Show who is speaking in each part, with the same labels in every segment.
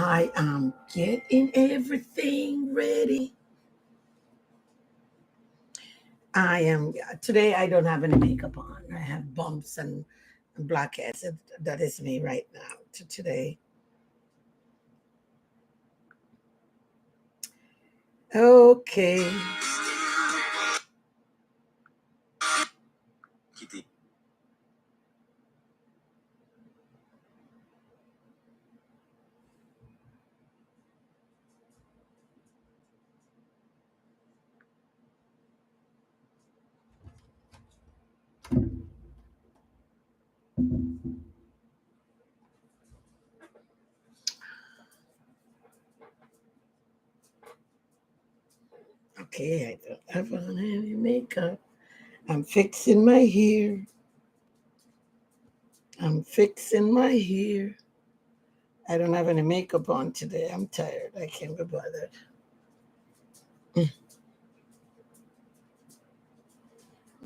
Speaker 1: I am getting everything ready. Today I don't have any makeup on. I have bumps and blackheads. That is me right now today. Okay.
Speaker 2: Kitty.
Speaker 1: Okay, I don't have on any makeup. I'm fixing my hair. I'm fixing my hair. I don't have any makeup on today. I'm tired. I can't be bothered.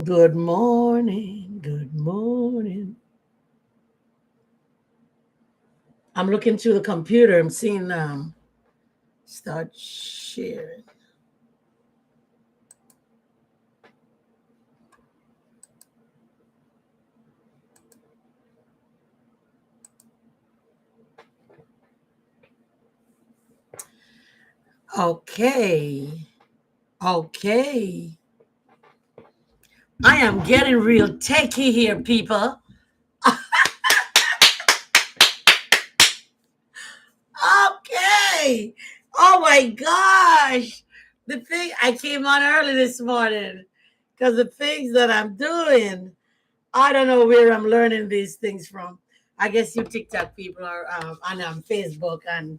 Speaker 1: Good morning. Good morning. I'm looking through the computer. I'm seeing start sharing. Okay. Okay. I am getting real techy here, people. Okay. Oh my gosh. The thing I came on early this morning because the things that I'm doing, I don't know where I'm learning these things from. I guess you TikTok people are on Facebook and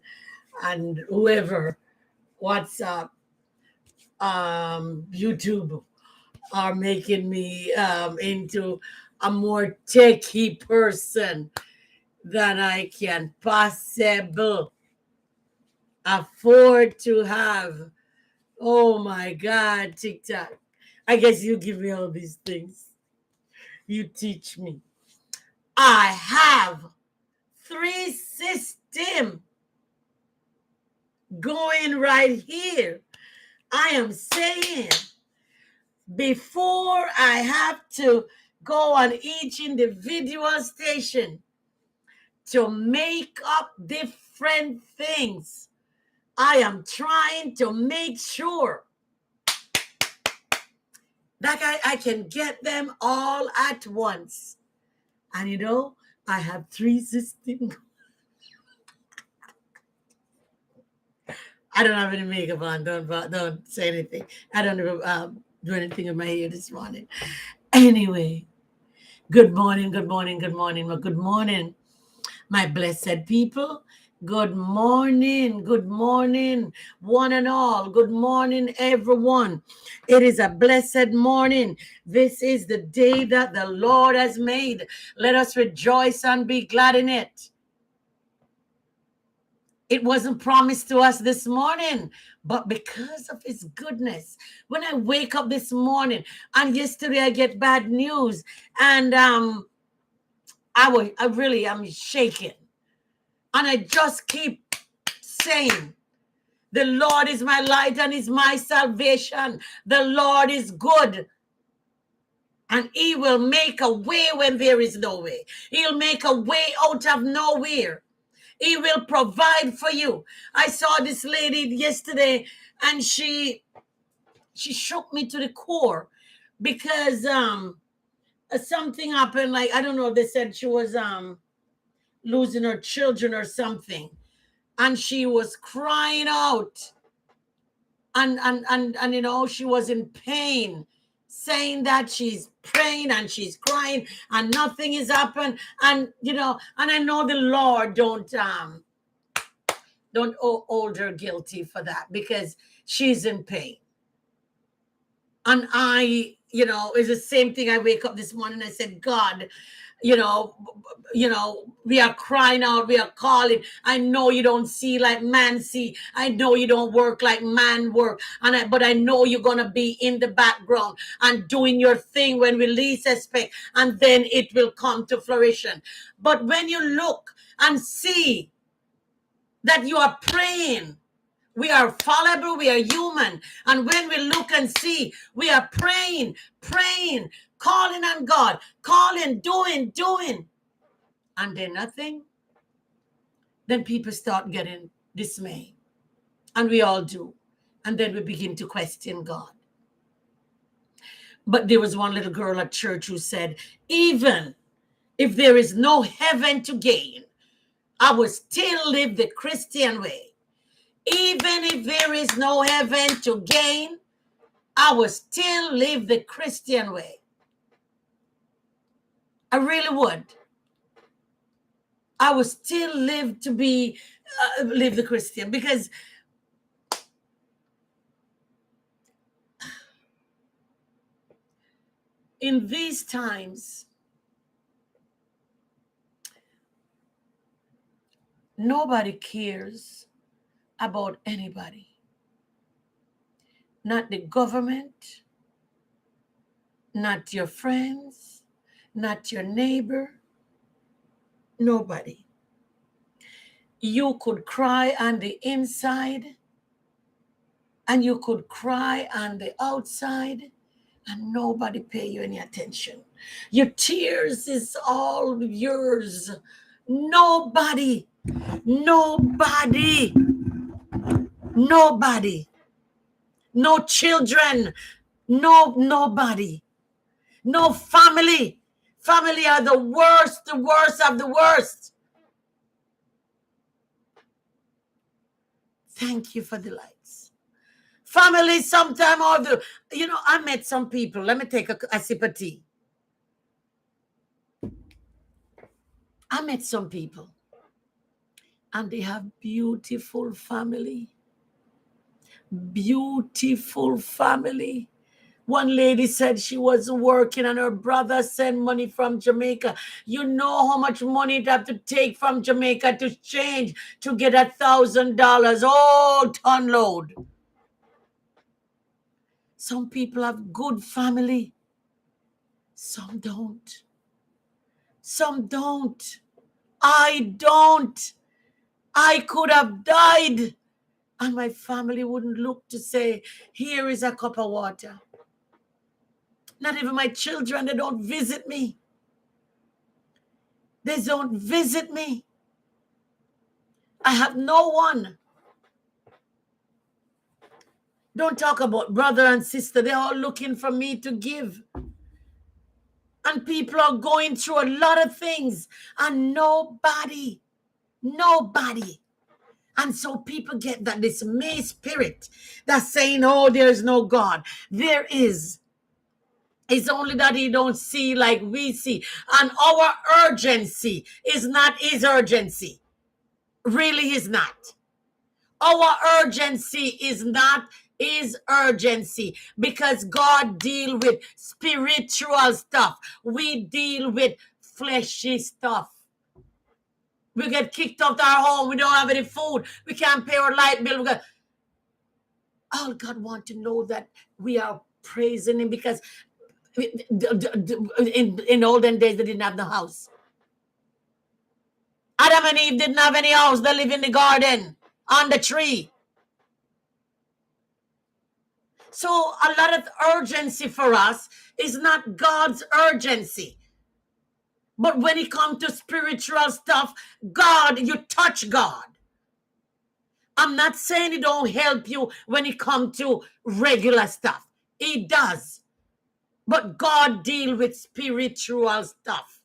Speaker 1: whoever, WhatsApp, YouTube are making me into a more techy person than I can possibly afford to have. Oh my God, TikTok. I guess you give me all these things. You teach me. I have three system going right here. I am saying before I have to go on each individual station to make up different things, I am trying to make sure that I can get them all at once. And I have three systems. I don't have any makeup on. Don't say anything. I don't even do anything with my hair this morning. Anyway, good morning, good morning, good morning. Well, good morning, my blessed people. Good morning, one and all. Good morning, everyone. It is a blessed morning. This is the day that the Lord has made. Let us rejoice and be glad in it. It wasn't promised to us this morning, but because of his goodness, when I wake up this morning, and yesterday I get bad news, and I'm shaking. And I just keep saying, the Lord is my light and is my salvation. The Lord is good. And he will make a way when there is no way. He'll make a way out of nowhere. He will provide for you. I saw this lady yesterday and she shook me to the core because something happened. Like, I don't know, they said she was losing her children or something. And she was crying out. And she was in pain, saying that she's praying and she's crying and nothing is happened. And I know the Lord don't hold her guilty for that because she's in pain. And it's the same thing. I wake up this morning, I said, God, you know, we are crying out, we are calling. I know you don't see like man see. I know you don't work like man work. But I know you're gonna be in the background and doing your thing when we least expect, and then it will come to fruition. But when you look and see that you are praying. We are fallible, we are human. And when we look and see, we are praying, calling on God, calling, doing. And then nothing. Then people start getting dismayed. And we all do. And then we begin to question God. But there was one little girl at church who said, even if there is no heaven to gain, I will still live the Christian way. Even if there is no heaven to gain, I will still live the Christian way. I really would. I will still live to be, live the Christian, because in these times, nobody cares about anybody. Not the government, not your friends, not your neighbor, nobody. You could cry on the inside and you could cry on the outside and nobody pay you any attention. Your tears is all yours. Nobody. No children. Nobody. No family. Family are the worst of the worst. Thank you for the lights. Family sometime or the, I met some people. Let me take a sip of tea. I met some people and they have beautiful family. Beautiful family. One lady said she was working and her brother sent money from Jamaica. You know how much money it have to take from Jamaica to change to get $1,000. Oh, ton load. Some people have good family. Some don't. Some don't. I don't. I could have died and my family wouldn't look to say, here is a cup of water. Not even my children, they don't visit me. They don't visit me. I have no one. Don't talk about brother and sister. They're all looking for me to give. And people are going through a lot of things and nobody. And so people get that dismay spirit that's saying, oh, there's no God. There is. It's only that he don't see like we see. And our urgency is not his urgency. Really is not. Our urgency is not his urgency because God deal with spiritual stuff. We deal with fleshy stuff. We get kicked out our home. We don't have any food. We can't pay our light bill. All God wants to know that we are praising him because in olden days they didn't have the house. Adam and Eve didn't have any house. They live in the garden on the tree. So a lot of urgency for us is not God's urgency. But when it comes to spiritual stuff, God, you touch God. I'm not saying it don't help you when it comes to regular stuff. It does. But God deals with spiritual stuff.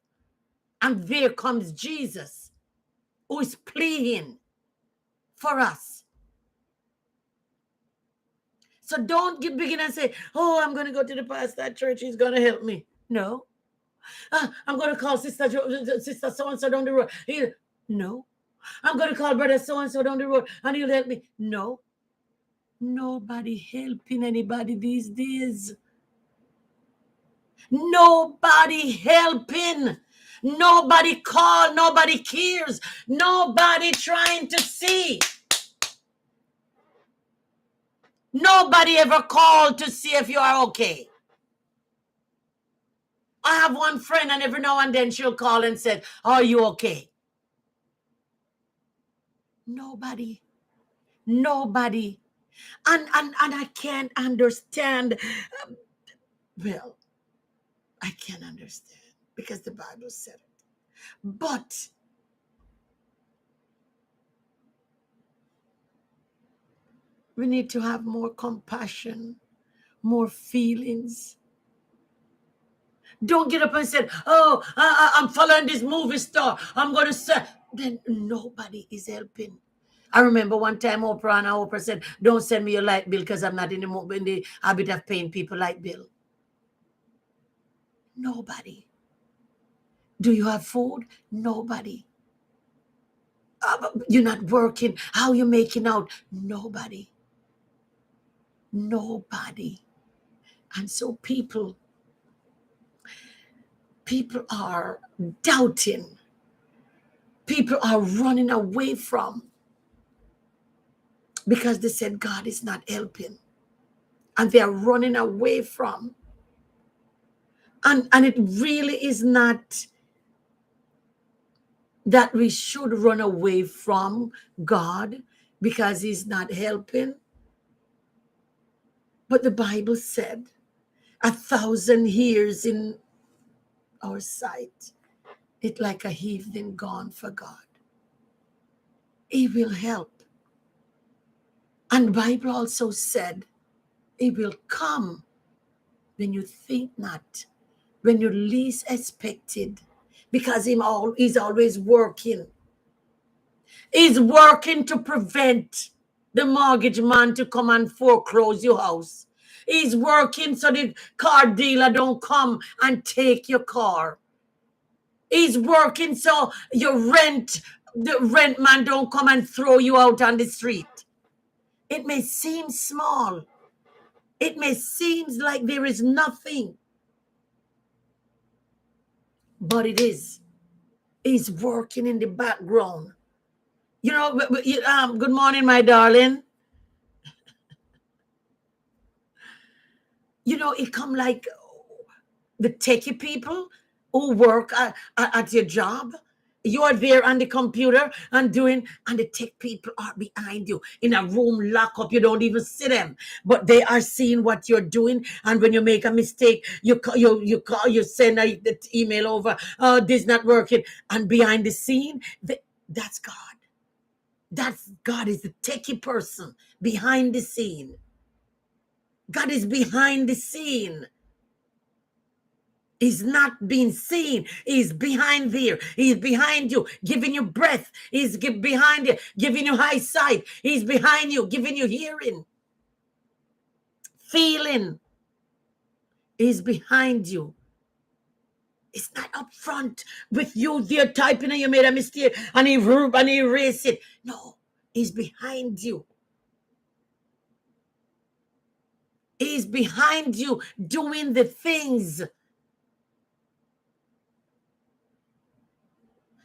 Speaker 1: And there comes Jesus, who is pleading for us. So don't begin and say, oh, I'm going to go to the pastor at church. He's going to help me. No. I'm going to call sister so-and-so down the road. No. I'm going to call brother so-and-so down the road and he'll help me. No. Nobody helping anybody these days. Nobody helping. Nobody call. Nobody cares. Nobody trying to see. Nobody ever called to see if you are okay. I have one friend and every now and then she'll call and say, are you okay? Nobody. Nobody. And I can't understand. Well, I can't understand because the Bible said it. But we need to have more compassion, more feelings. Don't get up and say, oh, I'm following this movie star. I'm going to say, then nobody is helping. I remember one time Oprah said, don't send me your light bill because I'm not in the habit of paying people light bill. Nobody. Do you have food? Nobody. You're not working. How are you making out? Nobody. Nobody. And so people are doubting. People are running away from because they said God is not helping. And they are running away from. And it really is not that we should run away from God because he's not helping. But the Bible said 1,000 years in our sight, it's like a heathen gone for God. He will help. And the Bible also said he will come when you think not, when you least expected, because he's always working. He's working to prevent the mortgage man to come and foreclose your house. He's working so the car dealer don't come and take your car. He's working so the rent man don't come and throw you out on the street. It may seem small. It may seem like there is nothing. But it is. He's working in the background. You know, good morning, my darling. You know, it come like the techie people who work at your job. You're there on the computer and the tech people are behind you in a room, lock up. You don't even see them, but they are seeing what you're doing. And when you make a mistake, you send the email over. Oh, this not working. And behind the scene, that's God. That's God is the techie person behind the scene. God is behind the scene. He's not being seen. He's behind there. He's behind you, giving you breath. He's behind you, giving you eyesight. He's behind you, giving you hearing, feeling. He's behind you. It's not up front with you there typing and you made a mistake and he erase it. No, he's behind you. He's behind you doing the things.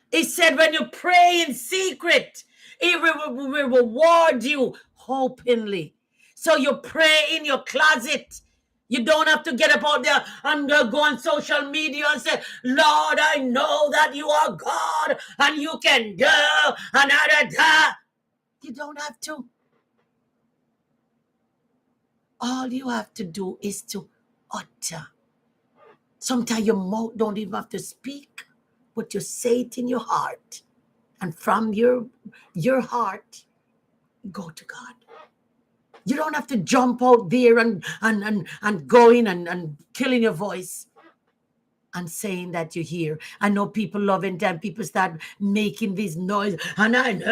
Speaker 1: He said, when you pray in secret, he will reward you openly. So you pray in your closet. You don't have to get up out there and go on social media and say, Lord, I know that you are God and you can do another. You don't have to. All you have to do is to utter. Sometimes your mouth don't even have to speak, but you say it in your heart. And from your heart, go to God. You don't have to jump out there and going and killing your voice and saying that you're here. I know people love it and people start making this noise. And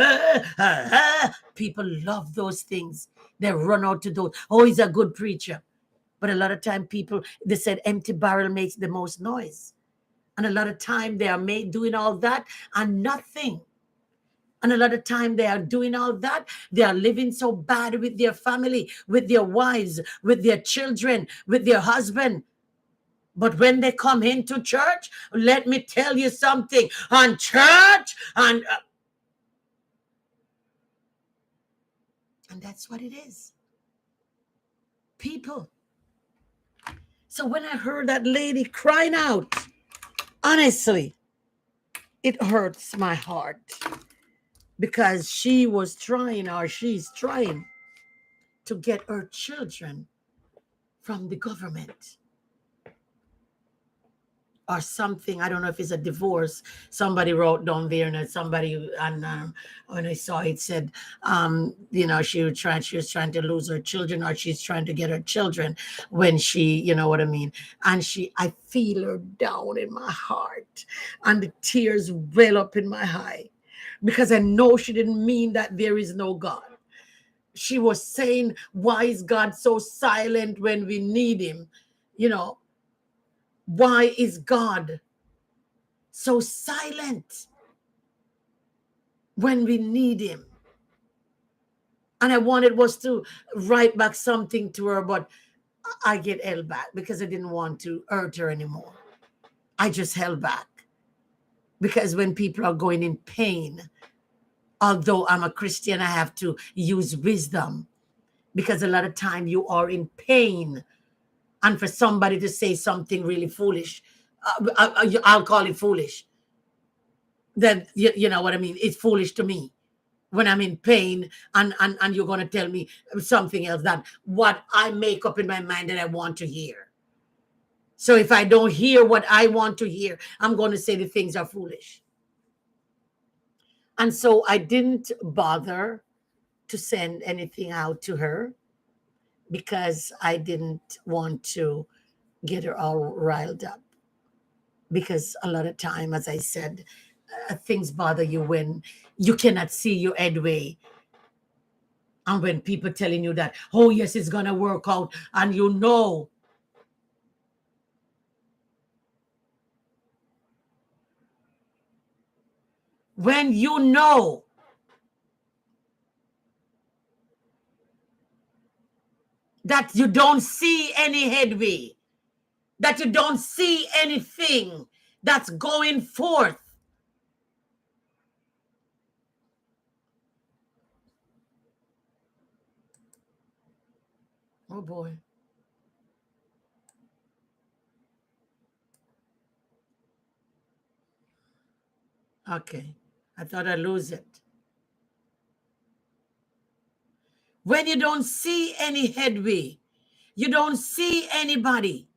Speaker 1: people love those things. They run out to those. Oh, he's a good preacher. But a lot of time people, they said empty barrel makes the most noise. And a lot of time they are doing all that and nothing. And a lot of time they are doing all that. They are living so bad with their family, with their wives, with their children, with their husband. But when they come into church, let me tell you something. On church, and that's what it is. People. So when I heard that lady crying out, honestly, it hurts my heart. because she was trying, or she's trying, to get her children from the government or something. I don't know if it's a divorce. Somebody wrote down there, and somebody, and when I saw it, said, she was trying to lose her children, or she's trying to get her children when she, you know what I mean. And I feel her down in my heart, and the tears well up in my eye, because I know she didn't mean that there is no God. She was saying, why is God so silent when we need him? Why is God so silent when we need him? And I wanted was to write back something to her, but I get held back because I didn't want to hurt her anymore. I just held back because when people are going in pain, although I'm a Christian, I have to use wisdom, because a lot of time you are in pain, and for somebody to say something really foolish, I'll call it foolish. That you know what I mean? It's foolish to me when I'm in pain, and you're going to tell me something else than what I make up in my mind that I want to hear. So if I don't hear what I want to hear, I'm going to say the things are foolish. And so I didn't bother to send anything out to her because I didn't want to get her all riled up. Because a lot of time, as I said, things bother you when you cannot see your headway. And when people telling you that, oh, yes, it's going to work out, and you know. When you know that you don't see any headway, that you don't see anything that's going forth. Oh, boy. Okay. I thought I'd lose it. When you don't see any headway, you don't see anybody,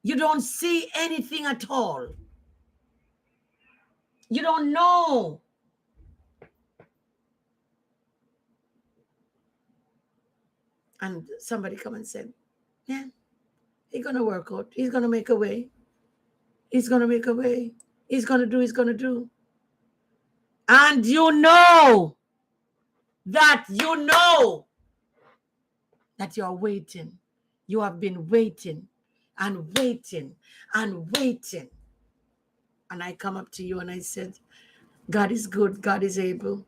Speaker 1: you don't see anything at all, you don't know. And somebody come and said, yeah, he's going to work out. He's going to make a way. He's going to make a way. He's going to do. He's going to do. And you know that you're waiting. You have been waiting and waiting and waiting. And I come up to you and I said, God is good. God is able.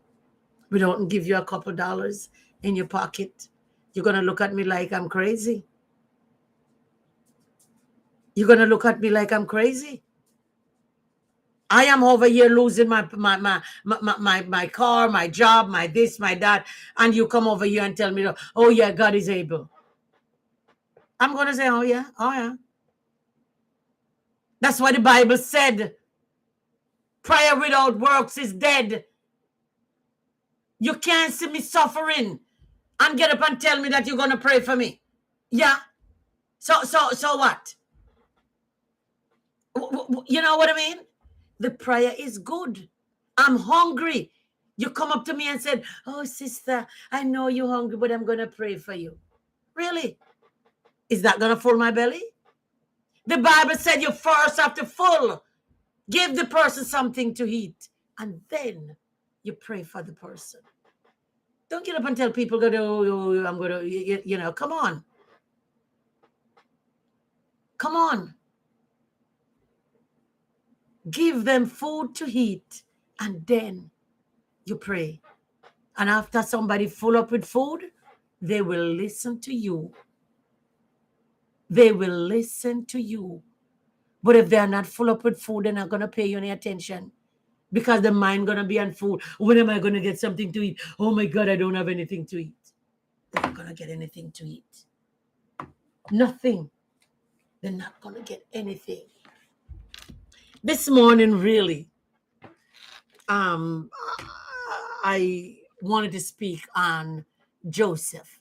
Speaker 1: We don't give you a couple dollars in your pocket. You're going to look at me like I'm crazy. You're going to look at me like I'm crazy. I am over here losing my car, my job, my this, my that. And you come over here and tell me, oh, yeah, God is able. I'm going to say, oh, yeah, oh, yeah. That's why the Bible said, prayer without works is dead. You can't see me suffering and get up and tell me that you're going to pray for me. Yeah. So what? You know what I mean? The prayer is good. I'm hungry. You come up to me and said, oh, sister, I know you're hungry, but I'm going to pray for you. Really? Is that going to fill my belly? The Bible said you first have to full. Give the person something to eat, and then you pray for the person. Don't get up and tell people, oh, I'm going to, come on. Come on. Give them food to eat, and then you pray. And after somebody full up with food, they will listen to you. They will listen to you. But if they're not full up with food, they're not going to pay you any attention, because the mind going to be on food. When am I going to get something to eat? Oh my God, I don't have anything to eat. They're not going to get anything to eat. Nothing. They're not going to get anything. This morning, really, I wanted to speak on Joseph.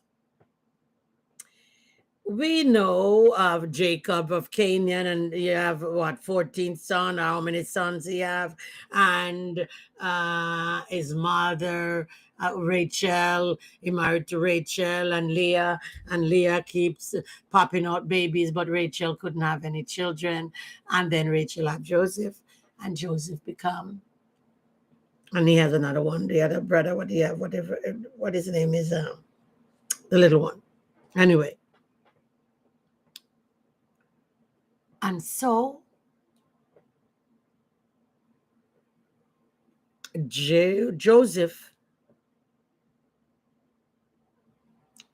Speaker 1: We know of Jacob of Canaan, and you have what, 14 sons, how many sons he have, and his mother Rachel, he married to Rachel and Leah keeps popping out babies, but Rachel couldn't have any children, and then Rachel had Joseph, and Joseph become, and he has another one, the other brother, what do you have, whatever, what his name is, the little one, anyway. And so Joseph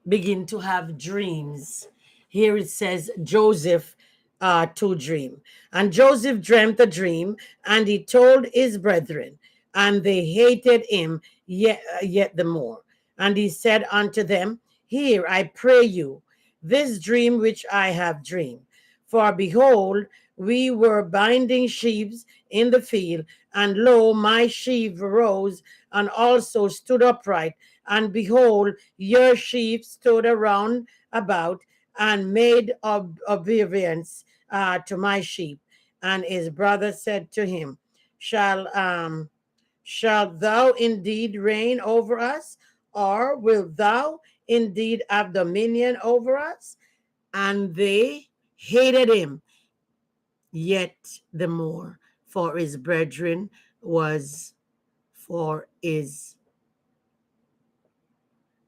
Speaker 1: begin to have dreams. Here it says Joseph to dream. And Joseph dreamt a dream, and he told his brethren, and they hated him yet the more. And he said unto them, Hear, I pray you, this dream which I have dreamed. For behold, we were binding sheaves in the field, and lo, my sheaf rose and also stood upright. And behold, your sheep stood around about and made obedience to my sheep. And his brother said to him, Shalt thou indeed reign over us, or wilt thou indeed have dominion over us? And they hated him yet the more, for his brethren was for his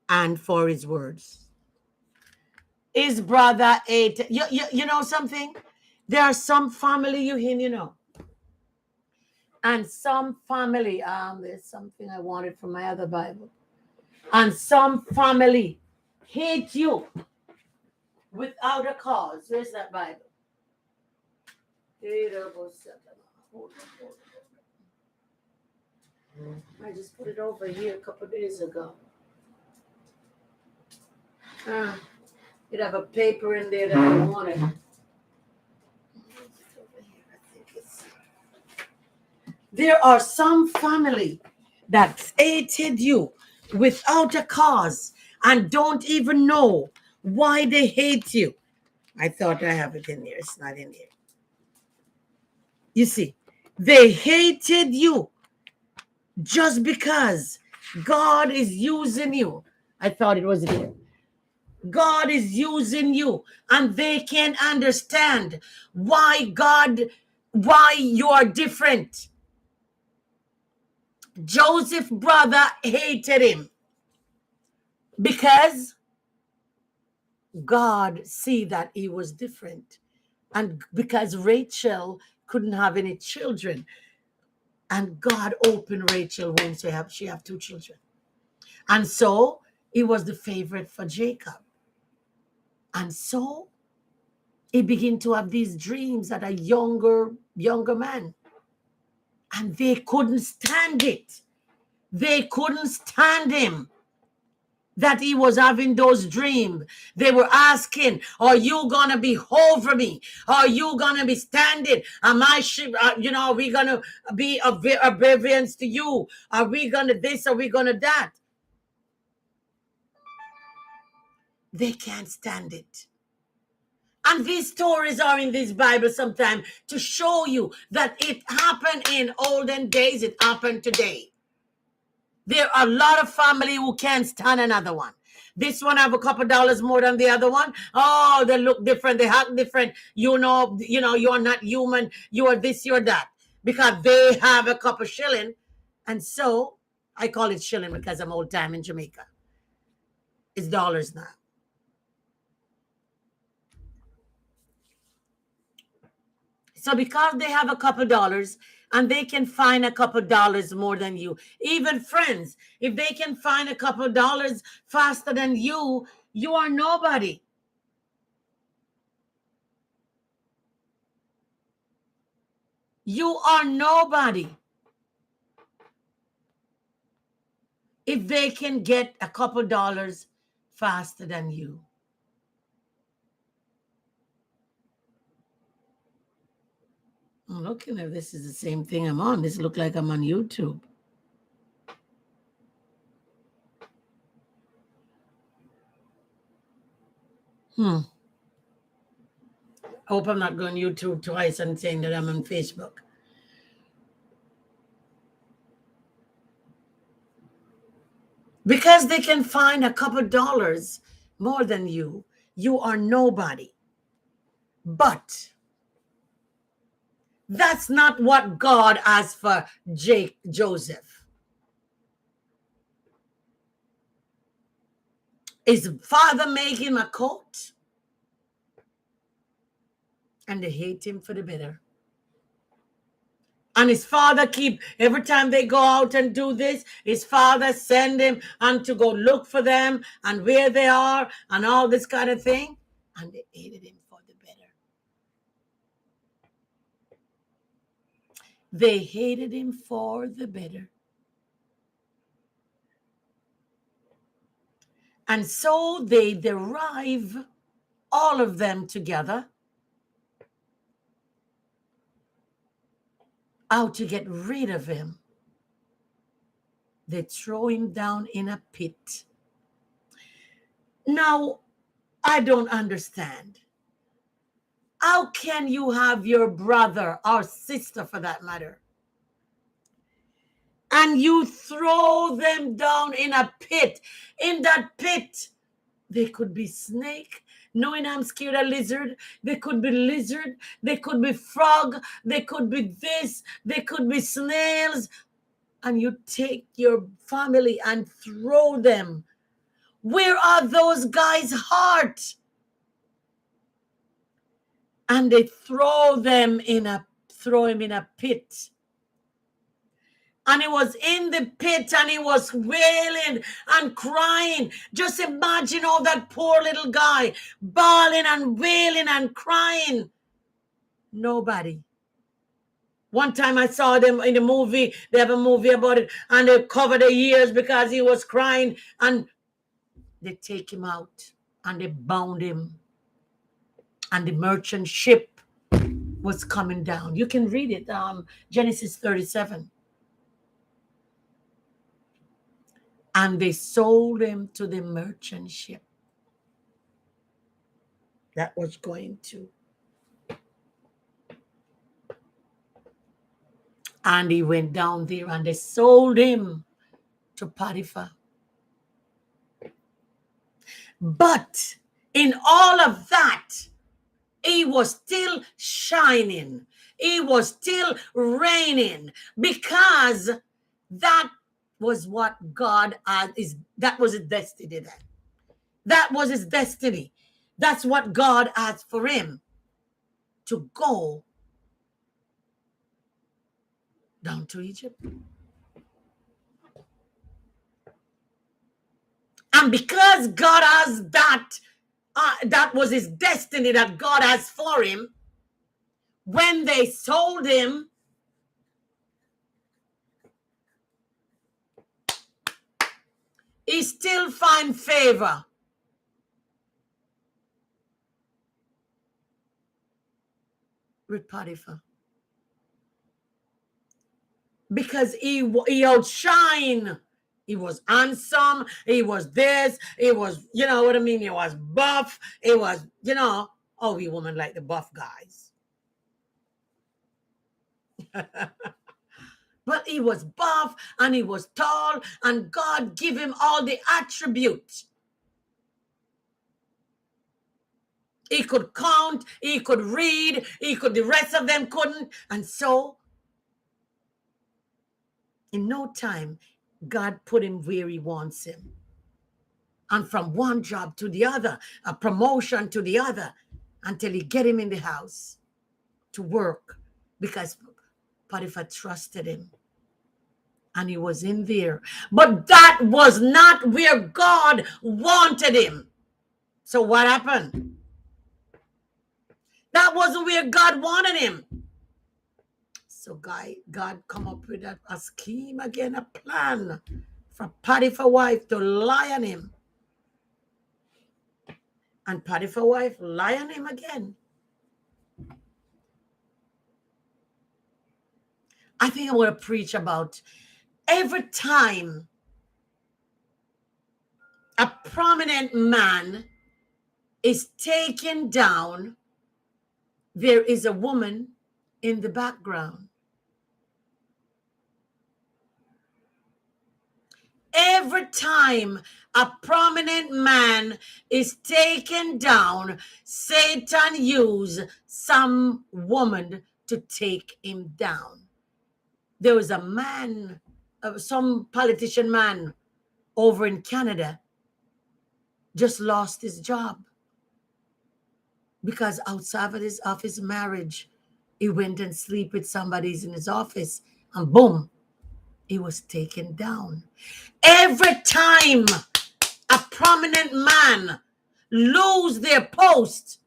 Speaker 1: and for his words. His brother ate. You know something? There are some family and some family. There's something I wanted from my other Bible. And some family hate you without a cause. Where's that Bible? I just put it over here a couple of days ago. You'd have a paper in there that I wanted. There are some family that hated you without a cause and don't even know why they hate you. I thought I have it in here. It's not in here. You see, they hated you just because God is using you. I thought it was here. God is using you, and they can't understand why you are different. Joseph's brother hated him because God see that he was different, and because Rachel couldn't have any children, and God opened Rachel womb, so she have 2 children, and so he was the favorite for Jacob, and so he began to have these dreams at a younger man, and they couldn't stand it. They couldn't stand him that he was having those dreams. They were asking, are you gonna be over me? Are you gonna be standing? Am I are we gonna be obedience to you? Are we gonna this? Are we gonna that? They can't stand it. And these stories are in this Bible sometimes to show you that it happened in olden days, it happened today. There are a lot of family who can't stand another one. This one have a couple dollars more than the other one. Oh, they look different. They act different. You know, you're not human. You are this, you're that. Because they have a couple shilling. And so I call it shilling because I'm old time in Jamaica. It's dollars now. So because they have a couple dollars and they can find a couple dollars more than you, even friends, if they can find a couple dollars faster than you, you are nobody. You are nobody if they can get a couple dollars faster than you. I'm looking if this is the same thing I'm on. This look like I'm on YouTube. I hope I'm not going YouTube twice and saying that I'm on Facebook. Because they can find a couple dollars more than you, you are nobody. But that's not what God asked for Joseph. His father made him a coat, and they hate him for the better. And his father every time they go out and do this, his father send him and to go look for them and where they are and all this kind of thing. And they hated him for the better. They hated him for the better. And so they derive all of them together how to get rid of him. They throw him down in a pit. Now, I don't understand. How can you have your brother or sister, for that matter, and you throw them down in a pit? In that pit, they could be snake. Knowing I'm scared of lizard, they could be lizard, they could be frog, they could be this, they could be snails. And you take your family and throw them. Where are those guys' hearts? And they throw him in a pit. And he was in the pit and he was wailing and crying. Just imagine all that poor little guy bawling and wailing and crying. Nobody. One time I saw them in the movie. They have a movie about it. And they covered their ears because he was crying. And they take him out and they bound him. And the merchant ship was coming down. You can read it, Genesis 37. And they sold him to the merchant ship that was going to. And he went down there and they sold him to Potiphar. But in all of that, he was still shining. He was still reigning because that was what God that was his destiny then. That was his destiny. That's what God asked for him, to go down to Egypt. And because God has that was his destiny that God has for him, when they sold him, he still find favor. With Potiphar. Because he outshine. He was handsome. He was this. He was, you know what I mean? He was buff. He was, oh, we women like the buff guys. But he was buff and he was tall and God gave him all the attributes. He could count, he could read, the rest of them couldn't. And so, in no time, God put him where he wants him. And from one job to the other, a promotion to the other, until he get him in the house to work. Because Potiphar trusted him. And he was in there. But that was not where God wanted him. So what happened? That wasn't where God wanted him. So God come up with a scheme again, a plan for Potiphar's wife to lie on him. And Potiphar's wife lie on him again. I think I want to preach about every time a prominent man is taken down, there is a woman in the background. Every time a prominent man is taken down, Satan uses some woman to take him down. There was a man, some politician man over in Canada just lost his job because outside of his marriage, he went and sleep with somebody in his office, and boom, he was taken down. Every time a prominent man lose their post,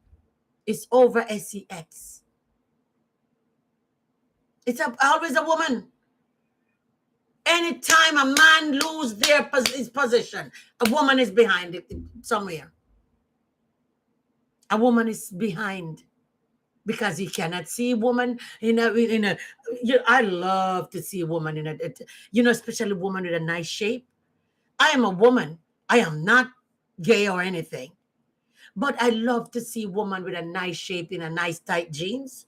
Speaker 1: it's over sex. It's always a woman. Anytime a man lose his position, a woman is behind it somewhere. A woman is behind because he cannot see a woman I love to see a woman in a, especially a woman with a nice shape. I am a woman. I am not gay or anything, but I love to see a woman with a nice shape in a nice tight jeans.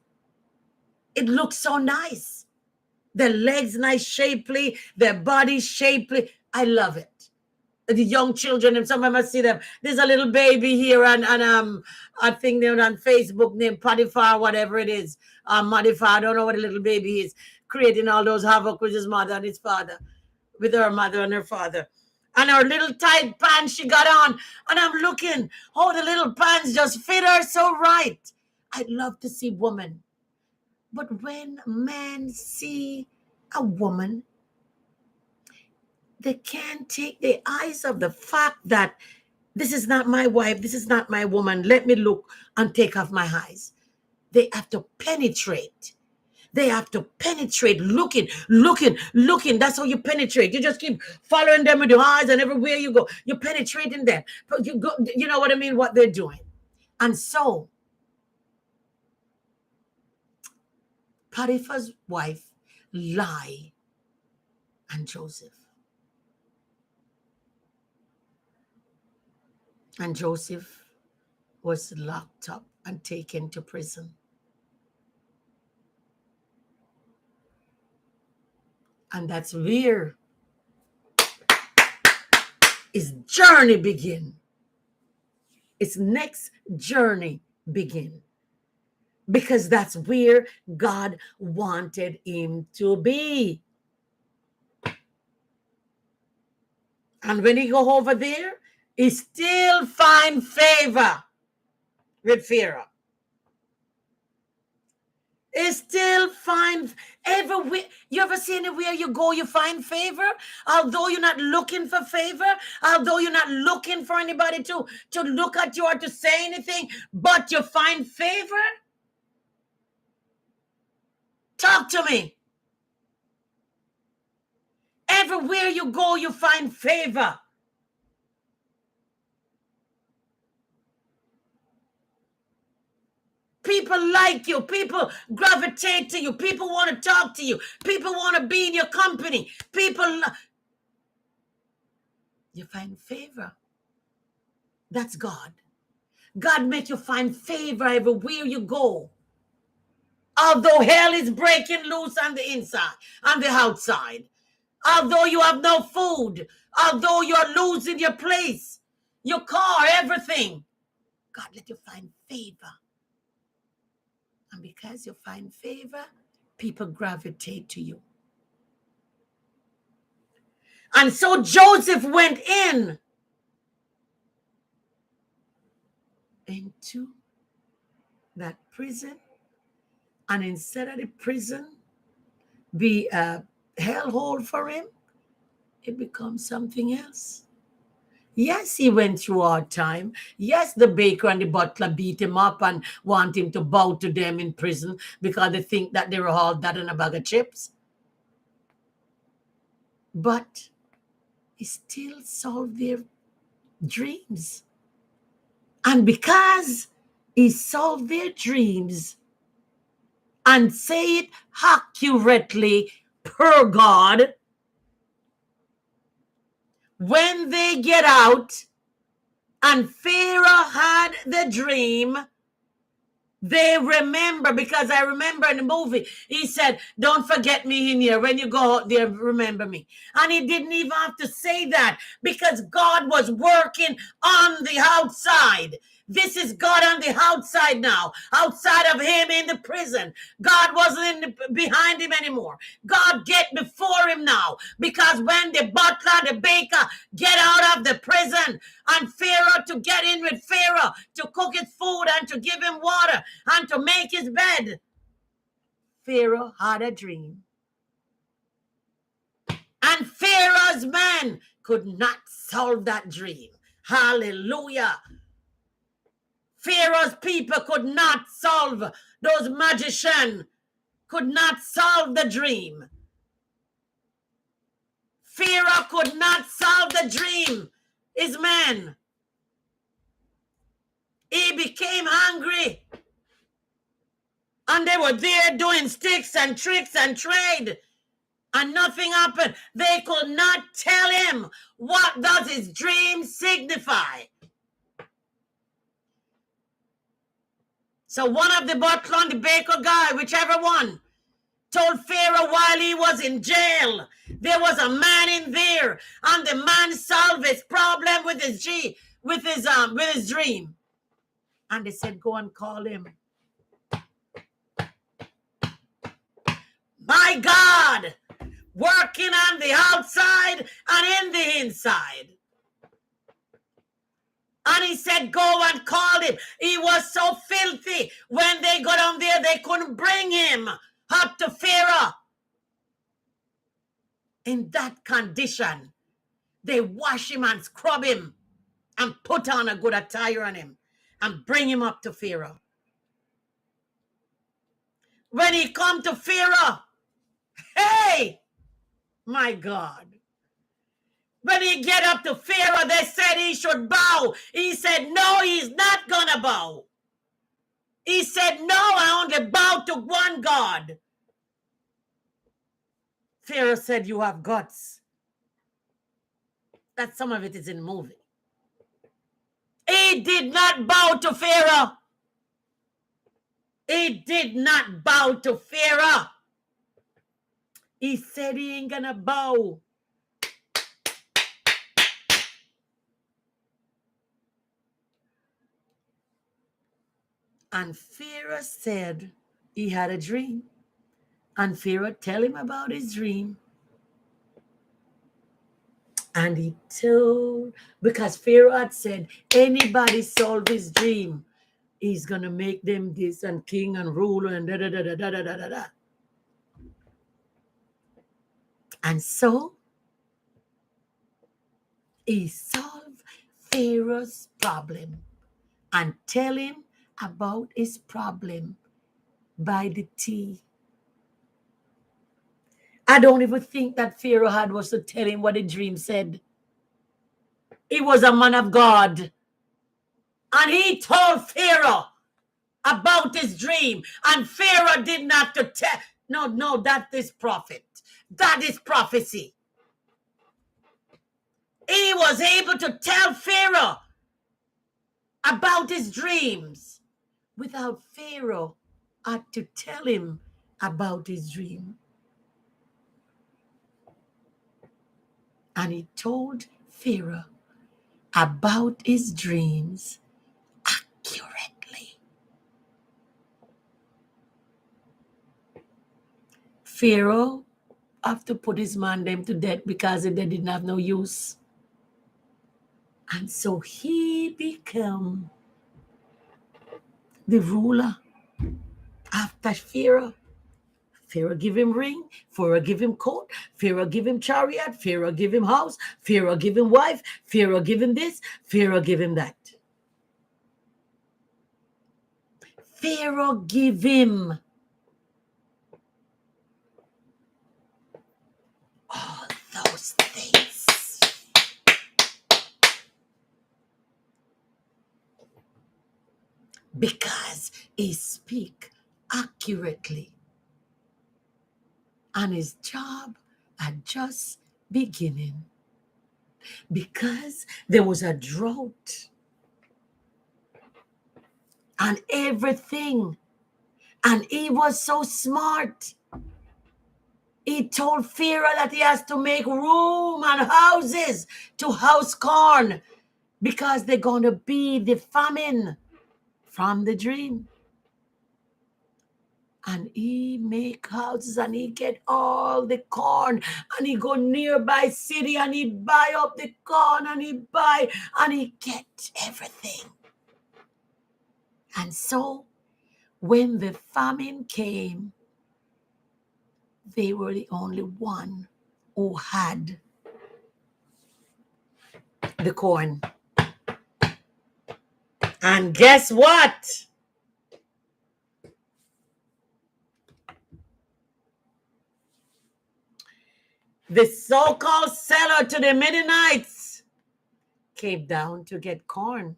Speaker 1: It looks so nice. Their legs nice, shapely, their body shapely. I love it. The young children, and some of us see them. There's a little baby here, and I think they're on Facebook named Potiphar, whatever it is. Potiphar, I don't know what a little baby is, creating all those havoc with his mother and his father, with her mother and her father. And her little tight pants she got on, and I'm looking, oh, the little pants just fit her so right. I love to see women. But when men see a woman, they can't take their eyes off the fact that this is not my wife, this is not my woman. Let me look and take off my eyes. They have to penetrate. They have to penetrate, looking. That's how you penetrate. You just keep following them with your eyes, and everywhere you go, you're penetrating them. But you know what I mean? What they're doing. And so, Potiphar's wife lied on Joseph. And Joseph was locked up and taken to prison. And that's where his journey begin. His next journey begin. Because that's where God wanted him to be. And when he go over there, he still find favor with Pharaoh. He still find everywhere. You ever seen anywhere you go, you find favor? Although you're not looking for favor, although you're not looking for anybody to look at you or to say anything, but you find favor? Talk to me. Everywhere you go, you find favor. People like you. People gravitate to you. People want to talk to you. People want to be in your company. You find favor. That's God. God make you find favor everywhere you go. Although hell is breaking loose on the inside, on the outside. Although you have no food. Although you're losing your place, your car, everything. God let you find favor. And because you find favor, people gravitate to you. And so Joseph went into that prison. And instead of the prison be a hellhole for him, it becomes something else. Yes, he went through hard time. Yes, the baker and the butler beat him up and want him to bow to them in prison because they think that they were all that in a bag of chips. But he still solved their dreams. And because he solved their dreams and say it accurately per God, when they get out and Pharaoh had the dream, they remember, because I remember in the movie, he said, don't forget me in here. When you go out there, remember me. And he didn't even have to say that because God was working on the outside. This is God on the outside now, outside of him in the prison. God wasn't behind him anymore. God get before him now, because when the butler and the baker get out of the prison, and Pharaoh to get in with Pharaoh to cook his food and to give him water and to make his bed, Pharaoh had a dream. And Pharaoh's men could not solve that dream. Hallelujah. Pharaoh's people could not solve, those magicians could not solve the dream. Pharaoh could not solve the dream. His men. He became hungry. And they were there doing sticks and tricks and trade. And nothing happened. They could not tell him what does his dream signify. So one of the butler and the baker guy, whichever one, told Pharaoh while he was in jail, there was a man in there, and the man solved his problem with his dream. And they said, go and call him. My God, working on the outside and in the inside. And he said, go and call him. He was so filthy. When they got on there, they couldn't bring him up to Pharaoh. In that condition, they wash him and scrub him and put on a good attire on him and bring him up to Pharaoh. When he come to Pharaoh, hey, my God. When he get up to Pharaoh, they said he should bow. He said, no, he's not going to bow. He said, no, I only bow to one God. Pharaoh said, you have guts. That some of it is in the movie. He did not bow to Pharaoh. He did not bow to Pharaoh. He said he ain't gonna bow. And Pharaoh said he had a dream. And Pharaoh tell him about his dream. And he told, because Pharaoh had said, anybody solve his dream, he's going to make them this and king and ruler and da-da-da-da-da-da-da-da. And so, he solved Pharaoh's problem and tell him about his problem by the tea. I don't even think that Pharaoh had was to tell him what the dream said. He was a man of God. And he told Pharaoh about his dream. And Pharaoh did not to tell. No, that is prophet. That is prophecy. He was able to tell Pharaoh about his dreams without Pharaoh had to tell him about his dream. And he told Pharaoh about his dreams accurately. Pharaoh have to put his man them to death because they didn't have no use. And so he became the ruler after Pharaoh. Pharaoh give him ring, Pharaoh give him coat, Pharaoh give him chariot, Pharaoh give him house, Pharaoh give him wife, Pharaoh give him this, Pharaoh give him that. Pharaoh give him all those things. Because he speak accurately. And his job had just beginning. Because there was a drought and everything. And he was so smart. He told Pharaoh that he has to make room and houses to house corn because they're going to be the famine from the dream. And he make houses and he get all the corn and he go nearby city and he buy up the corn and he buy and he get everything. And so when the famine came, they were the only one who had the corn. And guess what? The so-called seller to the Midianites came down to get corn.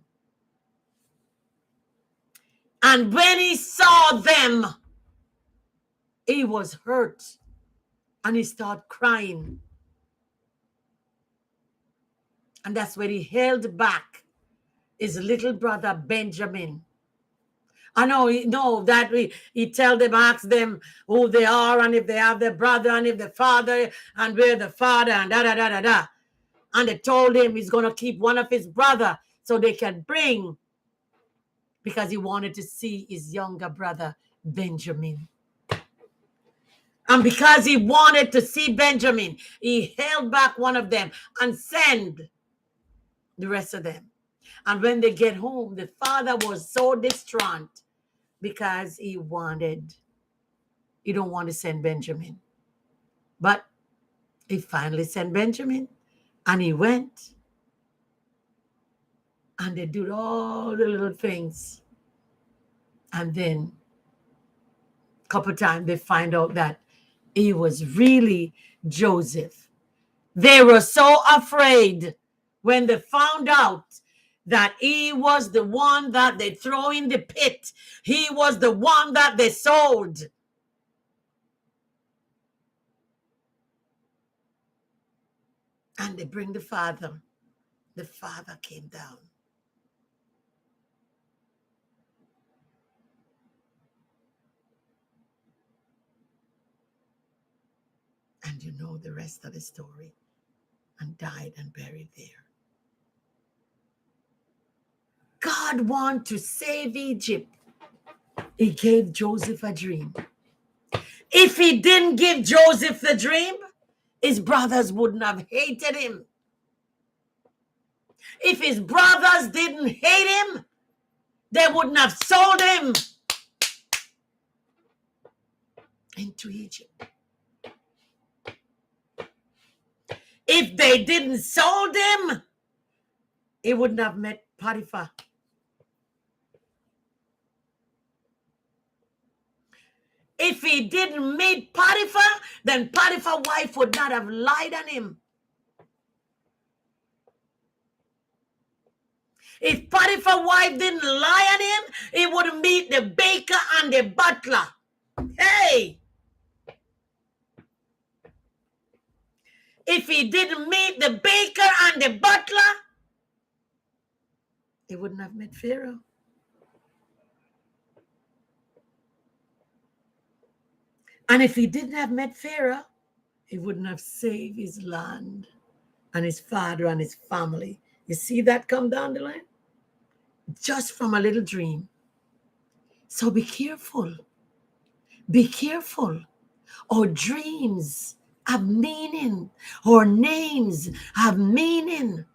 Speaker 1: And when he saw them, he was hurt. And he started crying. And that's when he held back his little brother Benjamin. I know that he tell them, ask them who they are and if they have their brother and if the father and where the father and da. And they told him he's going to keep one of his brother so they can bring, because he wanted to see his younger brother Benjamin. And because he wanted to see Benjamin, he held back one of them and sent the rest of them. And when they get home, the father was so distraught because he don't want to send Benjamin. But he finally sent Benjamin and he went and they did all the little things. And then a couple times they find out that he was really Joseph. They were so afraid when they found out that he was the one that they throw in the pit. He was the one that they sold. And they bring the father. The father came down. And you know the rest of the story. And died and buried there. God wanted to save Egypt. He gave Joseph a dream. If he didn't give Joseph the dream, his brothers wouldn't have hated him. If his brothers didn't hate him, they wouldn't have sold him into Egypt. If they didn't sold him, he wouldn't have met Potiphar. If he didn't meet Potiphar, then Potiphar's wife would not have lied on him. If Potiphar's wife didn't lie on him, he would meet the baker and the butler. Hey! If he didn't meet the baker and the butler, he wouldn't have met Pharaoh. And if he didn't have met Pharaoh, he wouldn't have saved his land and his father and his family. You see that come down the line? Just from a little dream. So be careful. Be careful. Our dreams have meaning. Our names have meaning.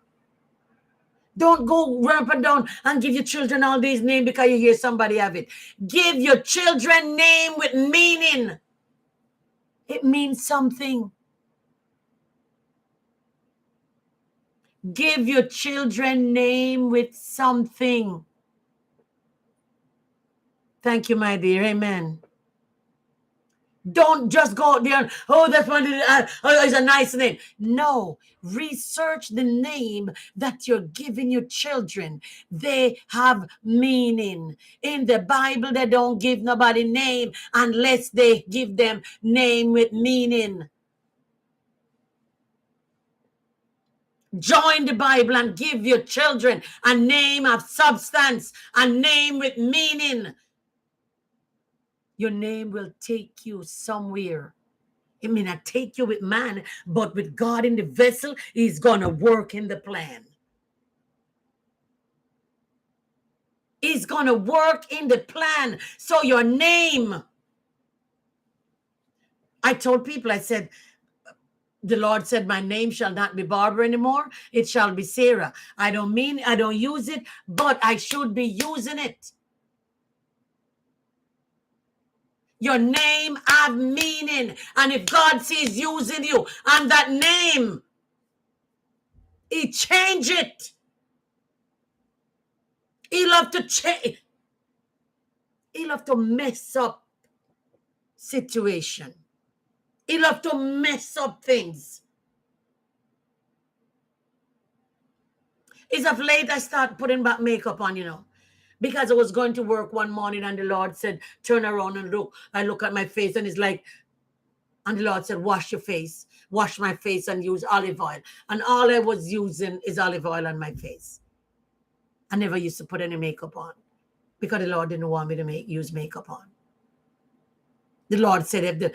Speaker 1: Don't go run up and down and give your children all these names because you hear somebody have it. Give your children name with meaning. It means something. Give your children name with something. Thank you, my dear. Amen. Don't just go out there and, oh, that's one is a nice name. No, research the name that you're giving your children. They have meaning. In the Bible, they don't give nobody name unless they give them name with meaning. Join the Bible and give your children a name of substance, a name with meaning. Your name will take you somewhere. It may not take you with man, but with God in the vessel, he's going to work in the plan. He's going to work in the plan. So your name, I told people, I said, the Lord said, my name shall not be Barbara anymore. It shall be Sarah. I don't use it, but I should be using it. Your name have meaning. And if God sees using you and that name, he change it. He love to change. He love to mess up situation. He love to mess up things. It's of late I start putting back makeup on, because I was going to work one morning and the Lord said, turn around and look. I look at my face and it's like, and the Lord said, wash your face, wash my face and use olive oil. And all I was using is olive oil on my face. I never used to put any makeup on because the Lord didn't want me to use makeup on. The Lord said,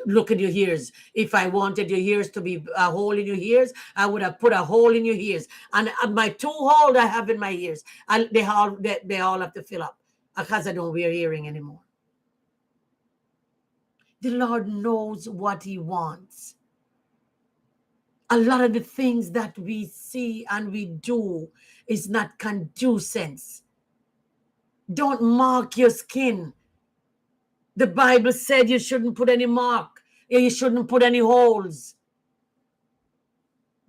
Speaker 1: look at your ears. If I wanted your ears to be a hole in your ears, I would have put a hole in your ears. And my 2 holes I have in my ears, they all have to fill up because I don't wear earring anymore. The Lord knows what he wants. A lot of the things that we see and we do is not conducive. Don't mark your skin. The Bible said you shouldn't put any mark. You shouldn't put any holes.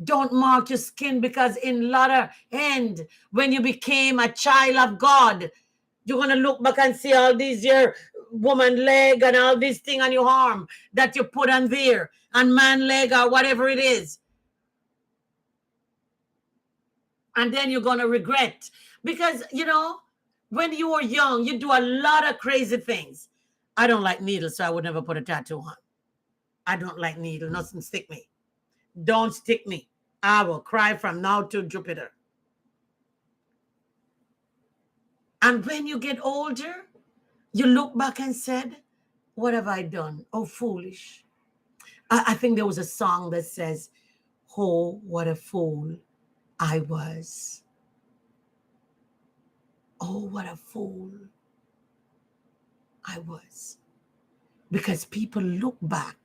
Speaker 1: Don't mark your skin, because in latter end, when you became a child of God, you're going to look back and see all these your woman leg and all this thing on your arm that you put on there, and man leg or whatever it is. And then you're going to regret. Because, when you were young, you do a lot of crazy things. I don't like needles, so I would never put a tattoo on. I don't like needles. Nothing stick me. Don't stick me. I will cry from now to Jupiter. And when you get older, you look back and said, what have I done? Oh, foolish. I think there was a song that says, oh, what a fool I was. Oh, what a fool I was. Because people look back.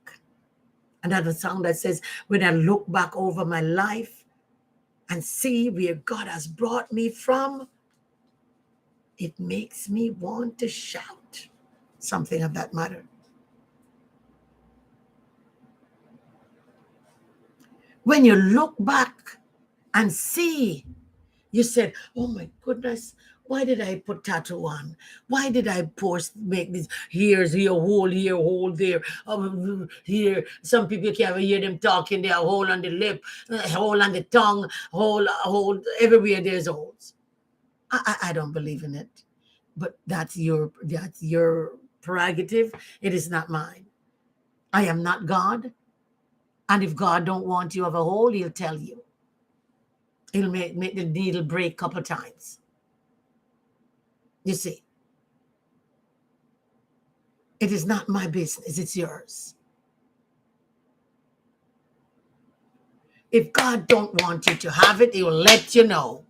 Speaker 1: Another song that says, when I look back over my life and see where God has brought me from, it makes me want to shout. Something of that matter. When you look back and see, you said, oh my goodness, why did I put tattoo on? Why did I make these ears here, hole there, here? Some people can't hear them talking. They have a hole on the lip, a hole on the tongue, hole everywhere. There's holes. I don't believe in it, but that's your prerogative. It is not mine. I am not God, and if God don't want you to have a hole, he'll tell you. He'll make the needle break a couple times. You see, it is not my business, it's yours. If God don't want you to have it, he will let you know.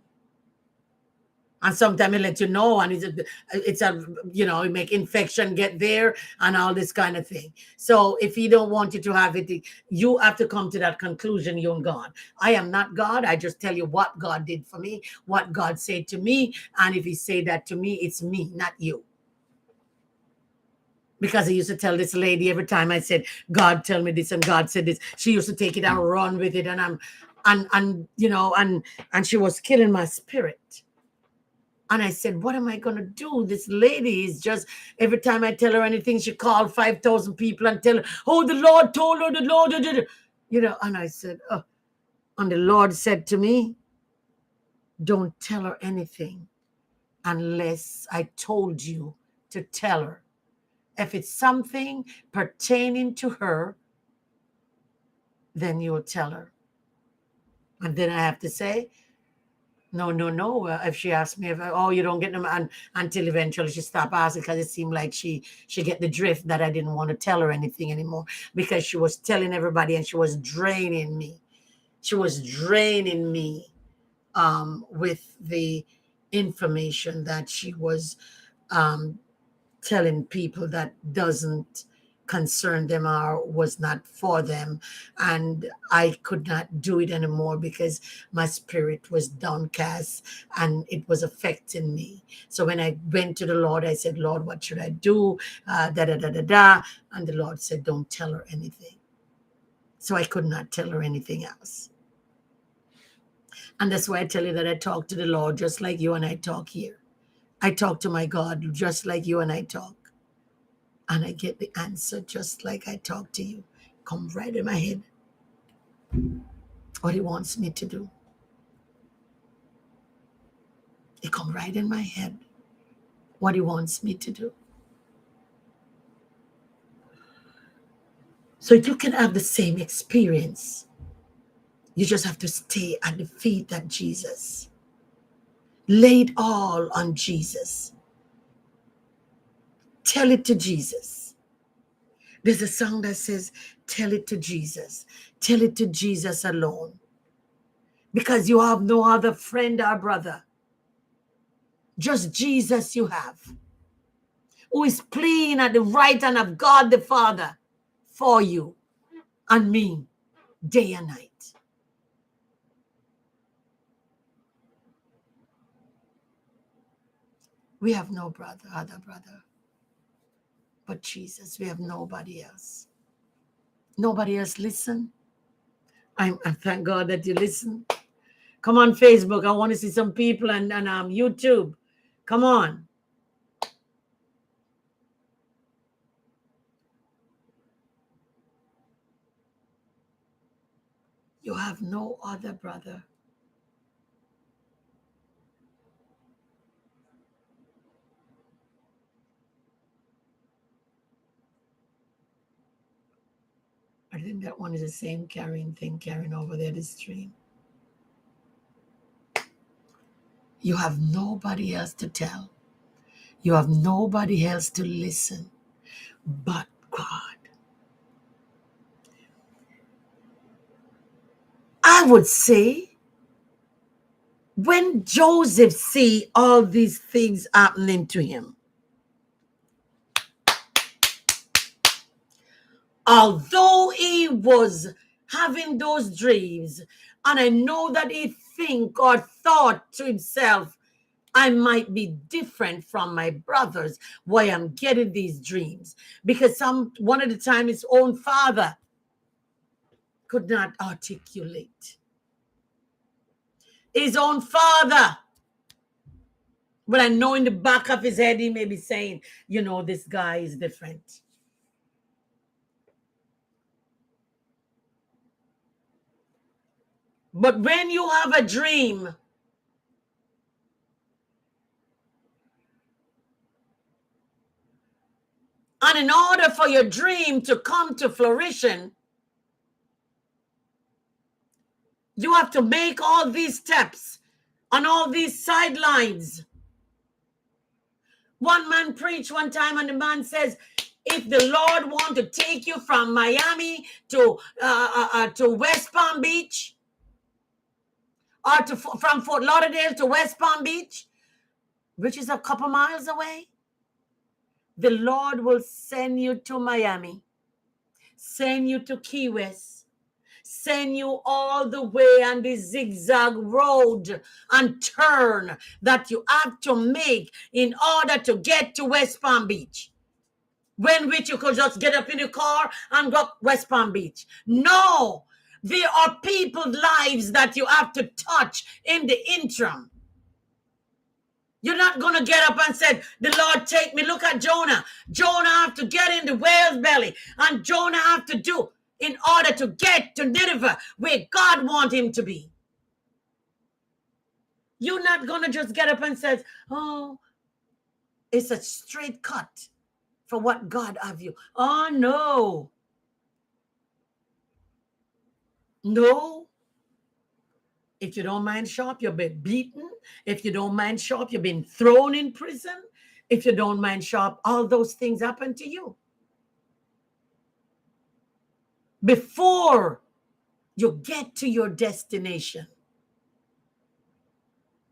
Speaker 1: And sometimes he'll let you know, and it make infection get there and all this kind of thing. So if he don't want you to have it, you have to come to that conclusion, you and God. I am not God. I just tell you what God did for me, what God said to me. And if he said that to me, it's me, not you. Because I used to tell this lady every time I said, God tell me this and God said this, she used to take it and run with it. And she was killing my spirit. And I said, what am I going to do? This lady is just, every time I tell her anything, she called 5,000 people and tell her, oh, the Lord told her, the Lord did it. And I said, oh. And the Lord said to me, don't tell her anything unless I told you to tell her. If it's something pertaining to her, then you'll tell her. And then I have to say, no, no, no. If she asked me, oh, you don't get them, until eventually she stopped asking, because it seemed like she get the drift that I didn't want to tell her anything anymore, because she was telling everybody and she was draining me. She was draining me with the information that she was telling people that doesn't concern them or was not for them. And I could not do it anymore because my spirit was downcast and it was affecting me. So when I went to the Lord, I said, Lord, what should I do? Da da da da da. And the Lord said, don't tell her anything. So I could not tell her anything else. And that's why I tell you that I talk to the Lord just like you and I talk here. I talk to my God just like you and I talk. And I get the answer just like I talk to you. Come right in my head. What he wants me to do. It come right in my head. What he wants me to do. So you can have the same experience. You just have to stay at the feet of Jesus. Lay it all on Jesus. Tell it to Jesus. There's a song that says, tell it to Jesus. Tell it to Jesus alone. Because you have no other friend or brother. Just Jesus you have. Who is pleading at the right hand of God the Father for you and me day and night. We have no other brother but Jesus. We have nobody else. Nobody else listen. I thank God that you listen. Come on, Facebook. I want to see some people and YouTube. Come on. You have no other brother. I think that one is the same carrying thing carrying over there the stream. You have nobody else to tell. You have nobody else to listen but God. I would say when Joseph see all these things happening to him, although he was having those dreams, and I know that he think or thought to himself, I might be different from my brothers, why I'm getting these dreams. Because one of the time his own father could not articulate. His own father. But I know in the back of his head, he may be saying, this guy is different. But when you have a dream, and in order for your dream to come to fruition, you have to make all these steps on all these sidelines. One man preached one time, and the man says, if the Lord want to take you from Miami to West Palm Beach, or from Fort Lauderdale to West Palm Beach, which is a couple miles away, the Lord will send you to Miami, send you to Key West, send you all the way on the zigzag road and turn that you have to make in order to get to West Palm Beach. When which you could just get up in your car and go West Palm Beach. No, there are people's lives that you have to touch in the interim. You're not going to get up and say, the Lord take me. Look at Jonah. Jonah have to get in the whale's belly. And Jonah have to do in order to get to Nineveh where God wants him to be. You're not going to just get up and say, oh, it's a straight cut for what God have you. Oh, no. No. If you don't mind shop, you've been beaten. If you don't mind shop, you've been thrown in prison. If you don't mind shop, all those things happen to you. Before you get to your destination.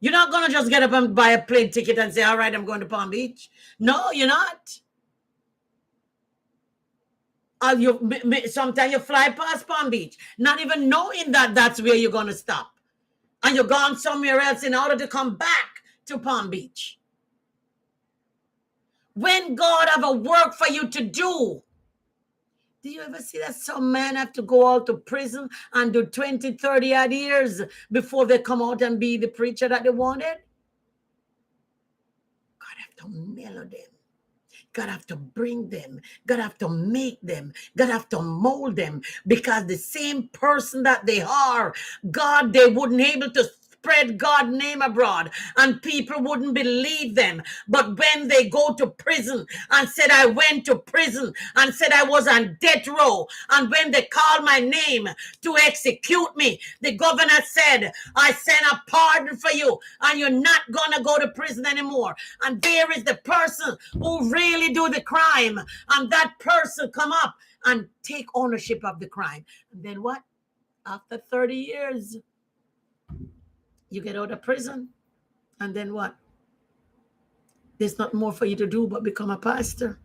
Speaker 1: You're not going to just get up and buy a plane ticket and say, all right, I'm going to Palm Beach. No, you're not. Sometimes you fly past Palm Beach, not even knowing that that's where you're going to stop. And you're gone somewhere else in order to come back to Palm Beach. When God have a work for you to do you ever see that some men have to go out to prison and do 20, 30 odd years before they come out and be the preacher that they wanted? God have to mellow them. God have to bring them. God have to make them. God have to mold them, because the same person that they are, God, they wouldn't able to spread God's name abroad and people wouldn't believe them. But when they go to prison and said, I went to prison and said I was on death row, and when they called my name to execute me, the governor said, I sent a pardon for you and you're not gonna go to prison anymore. And there is the person who really do the crime, and that person come up and take ownership of the crime. And then what? After 30 years, you get out of prison, and then what? There's not more for you to do but become a pastor.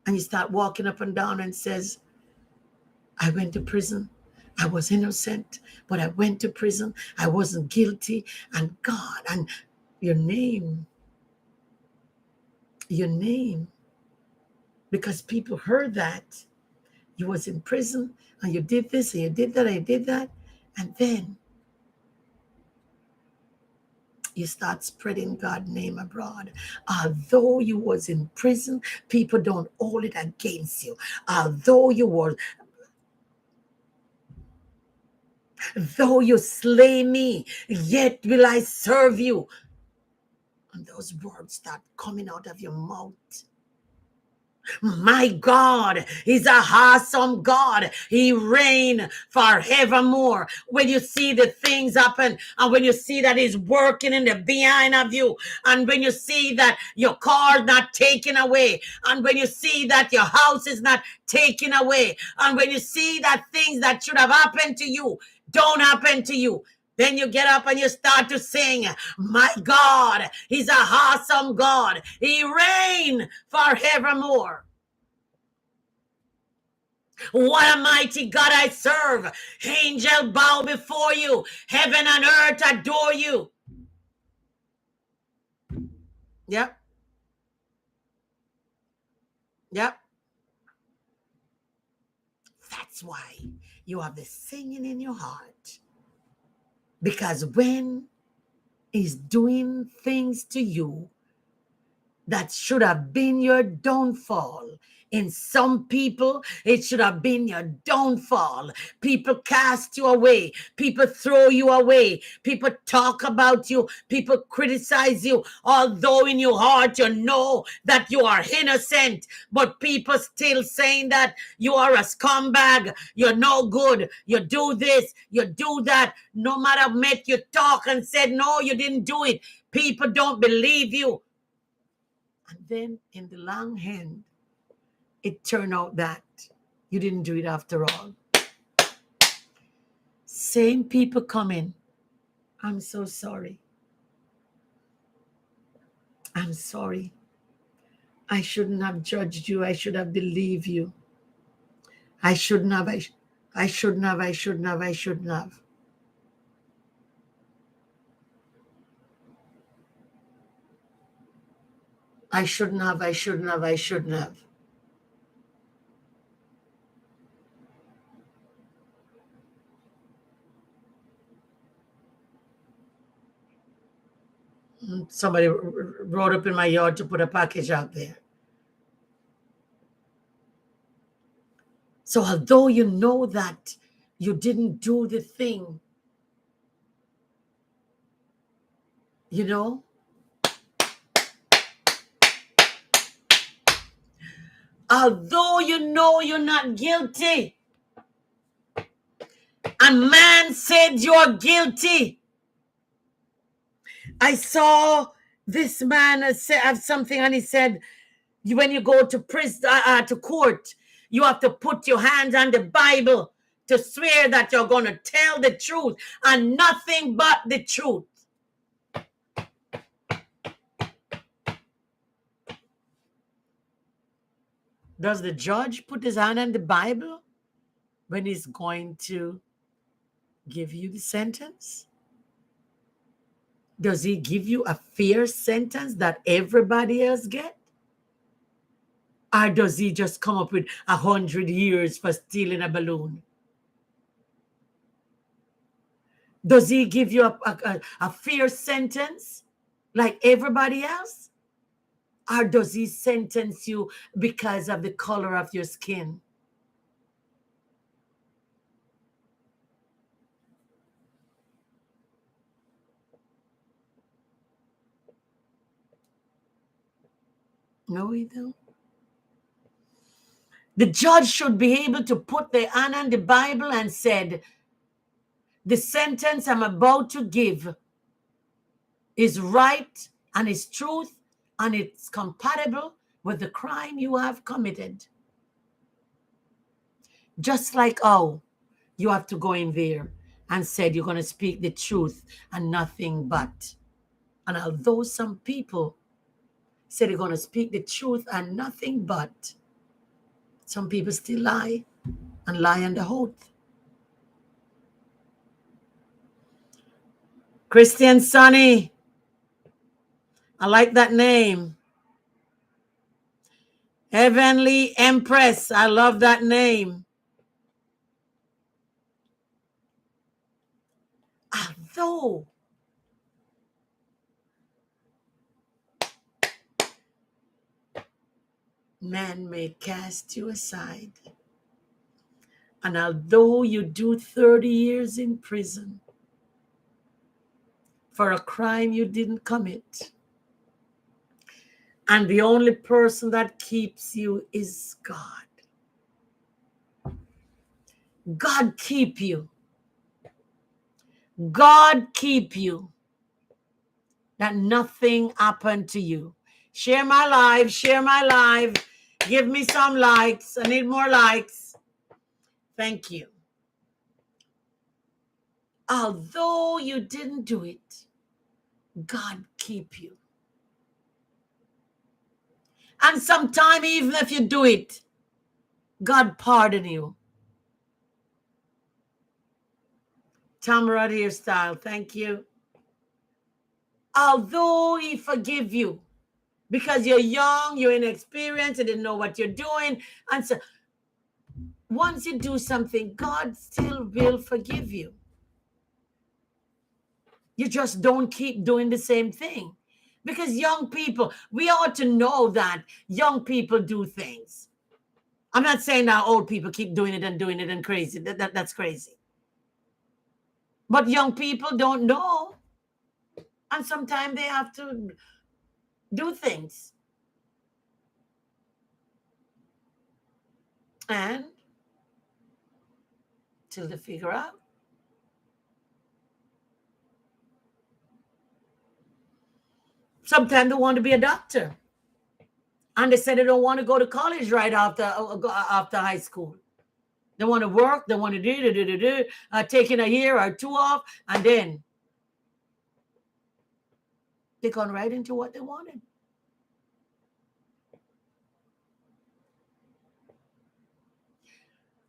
Speaker 1: And you start walking up and down and says, I went to prison. I was innocent, but I went to prison. I wasn't guilty. And God, and your name, because people heard that you was in prison and you did this and you did that and you did that. And then you start spreading God's name abroad. Although you was in prison, people don't hold it against you. Although though you slay me, yet will I serve you. And those words start coming out of your mouth. My God is a awesome God. He reigns forevermore. When you see the things happen, and when you see that He's working in the behind of you, and when you see that your car is not taken away, and when you see that your house is not taken away, and when you see that things that should have happened to you don't happen to you, then you get up and you start to sing, my God, He's a awesome God. He reigns forevermore. What a mighty God I serve. Angels bow before you. Heaven and earth adore you. Yep. Yep. That's why you have the singing in your heart. Because when He's doing things to you that should have been your downfall, in some people, it should have been your downfall. People cast you away. People throw you away. People talk about you. People criticize you. Although in your heart you know that you are innocent, but people still saying that you are a scumbag. You're no good. You do this. You do that. No matter met you talk and said, no, you didn't do it. People don't believe you. And then in the long hand, it turned out that you didn't do it after all. Same people come in. I'm so sorry. I'm sorry. I shouldn't have judged you. I should have believed you. I shouldn't have. I shouldn't have. I shouldn't have. I shouldn't have. I shouldn't have. I shouldn't have. I shouldn't have. Somebody rode up in my yard to put a package out there. So although you know that you didn't do the thing, you know, although you know you're not guilty, and man said you're guilty. I saw this man have something, and he said, when you go to prison, to court, you have to put your hands on the Bible to swear that you're going to tell the truth and nothing but the truth. Does the judge put his hand on the Bible when he's going to give you the sentence? Does he give you a fair sentence that everybody else get? Or does he just come up with 100 years for stealing a balloon? Does he give you a fair sentence like everybody else? Or does he sentence you because of the color of your skin? No, he don't. The judge should be able to put their hand on the Bible and said, the sentence I'm about to give is right and is truth and it's compatible with the crime you have committed. Just like you have to go in there and said you're going to speak the truth and nothing but. And although some people said they're going to speak the truth and nothing but, some people still lie and lie under oath. Christian Sonny, I like that name. Heavenly Empress, I love that name. Although man may cast you aside, and although you do 30 years in prison for a crime you didn't commit, and the only person that keeps you is God. God keep you. God keep you. That nothing happened to you. Share my live. Share my live. Give me some likes. I need more likes. Thank you. Although you didn't do it, God keep you. And sometime even if you do it, God pardon you. Tamara hairstyle, thank you. Although he forgive you because you're young, you're inexperienced, you didn't know what you're doing. And so once you do something, God still will forgive you. You just don't keep doing the same thing. Because young people, we ought to know that young people do things. I'm not saying that old people keep doing it and crazy. That's crazy. But young people don't know. And sometimes they have to do things. And till they figure out. Sometimes they want to be a doctor. And they said they don't want to go to college right after high school. They want to work. They want to do, taking a year or two off. And then they gone right into what they wanted.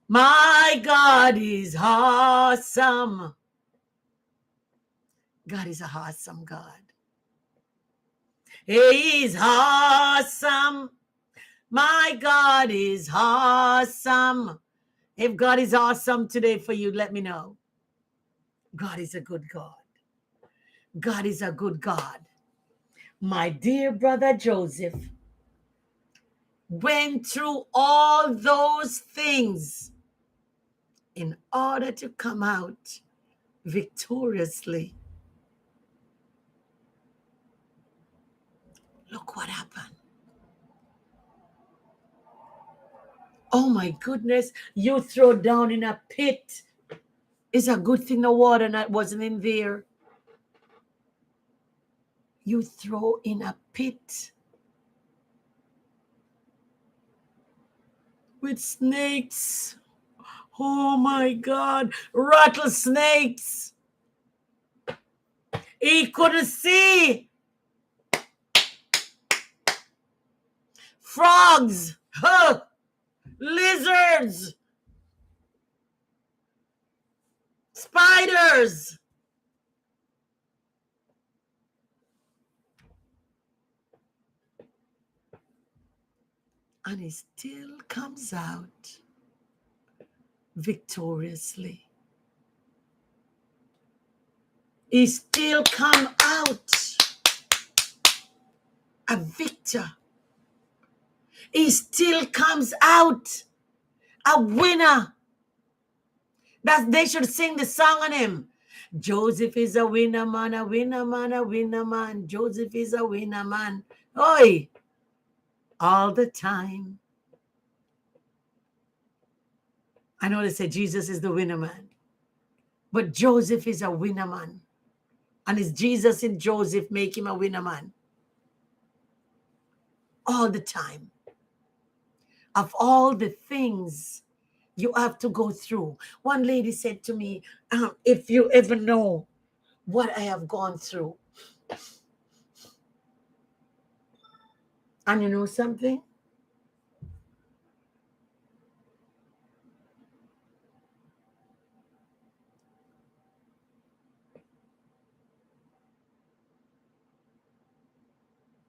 Speaker 1: My God is awesome. God is an awesome God. He's awesome. My God is awesome. If God is awesome today for you, let me know. God is a good God. God is a good God. My dear brother Joseph went through all those things in order to come out victoriously. Look what happened. Oh my goodness, you throw down in a pit It's a good thing the water wasn't in there. You throw in a pit with snakes. Oh my God, rattlesnakes. He couldn't see. Frogs, huh? Lizards, spiders. And he still comes out victoriously. He still come out a victor. He still comes out a winner. That they should sing the song on him. Joseph is a winner man, a winner man, a winner man. Joseph is a winner man. Oi! All the time. I know they say Jesus is the winner man, but Joseph is a winner man. And it's Jesus in Joseph make him a winner man. All the time. Of all the things you have to go through. One lady said to me, if you ever know what I have gone through. And you know something?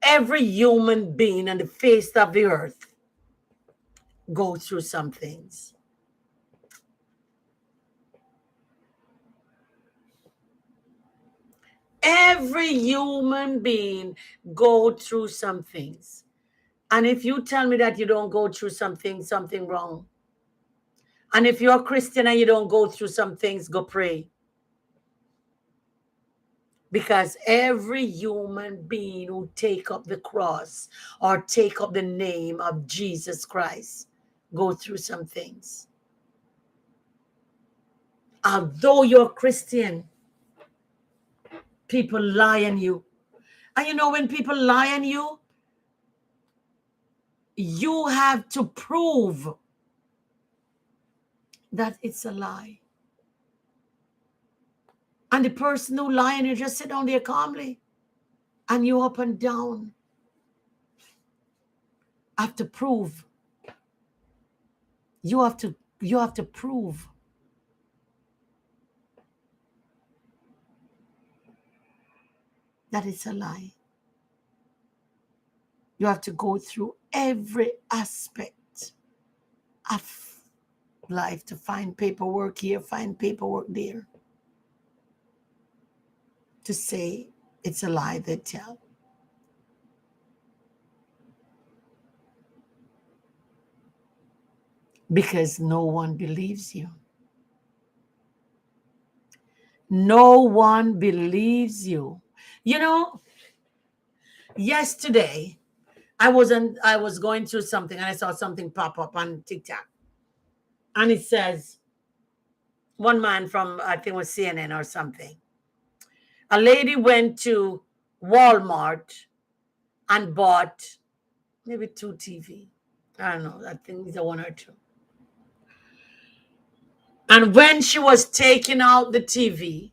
Speaker 1: Every human being on the face of the earth go through some things. Every human being go through some things. And if you tell me that you don't go through something wrong. And if you're a Christian and you don't go through some things, go pray. Because every human being who take up the cross or take up the name of Jesus Christ go through some things. Although you're Christian, people lie on you. And you know, when people lie on you, you have to prove that it's a lie. And the person who lies on you just sit down there calmly. And you up and down. Have to prove. You have to prove. That it's a lie. You have to go through every aspect of life to find paperwork here, find paperwork there. To say it's a lie they tell. Because no one believes you. No one believes you. You know, yesterday I was going through something and I saw something pop up on TikTok. And it says, one man from, I think it was CNN or something. A lady went to Walmart and bought maybe 2 TV. I don't know. I think it's a 1 or 2. And when she was taking out the TV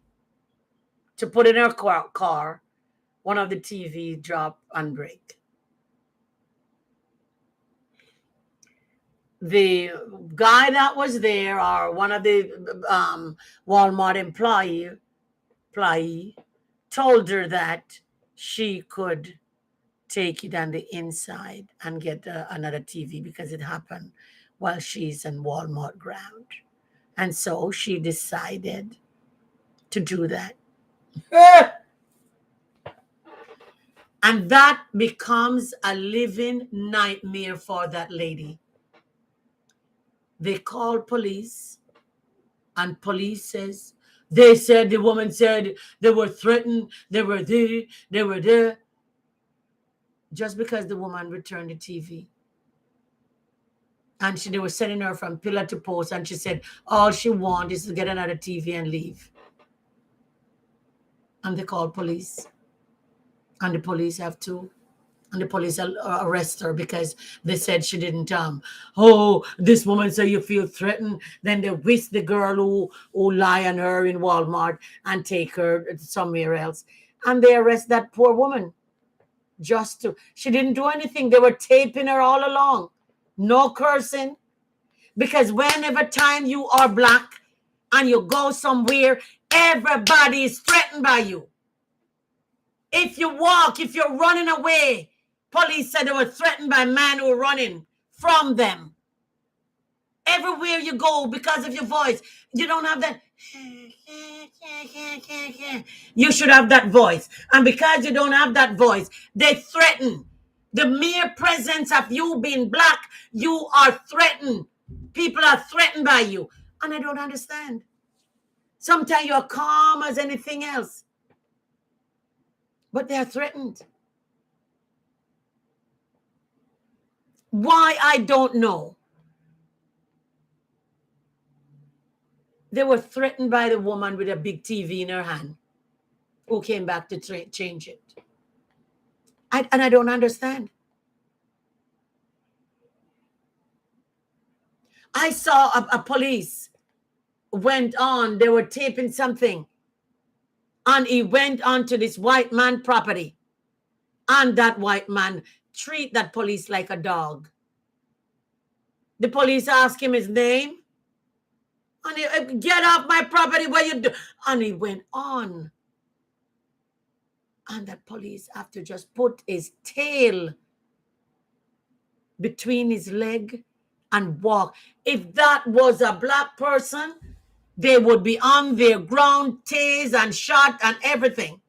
Speaker 1: to put in her car, one of the TV dropped and break. The guy that was there, or one of the Walmart employee told her that she could take it on the inside and get another TV because it happened while she's in Walmart ground. And so she decided to do that. And that becomes a living nightmare for that lady. They called police, and police says, the woman said they were threatened, they were there. Just because the woman returned the TV. And they were sending her from pillar to post, and she said all she wants is to get another TV and leave. And they called police, and the police have to, and the police arrest her because they said she didn't oh, this woman said you feel threatened. Then they whisk the girl who lie on her in Walmart and take her somewhere else, and they arrest that poor woman. She didn't do anything. They were taping her all along. No cursing. Because whenever time you are black and you go somewhere, everybody is threatened by you. If you walk, if you're running away, police said they were threatened by men who were running from them. Everywhere you go, because of your voice, you don't have that. You should have that voice. And because you don't have that voice, they threaten. The mere presence of you being black, you are threatened. People are threatened by you. And I don't understand. Sometimes you're calm as anything else. But they're threatened. Why, I don't know. They were threatened by the woman with a big TV in her hand who came back to change it. And I don't understand. I saw a police went on, they were taping something, and he went on to this white man property, and that white man treat that police like a dog. The police asked him his name, and he, get off my property, what you do? And he went on. And that police, after just put his tail between his leg and walk. If that was a black person, they would be on their ground, tased and shot and everything.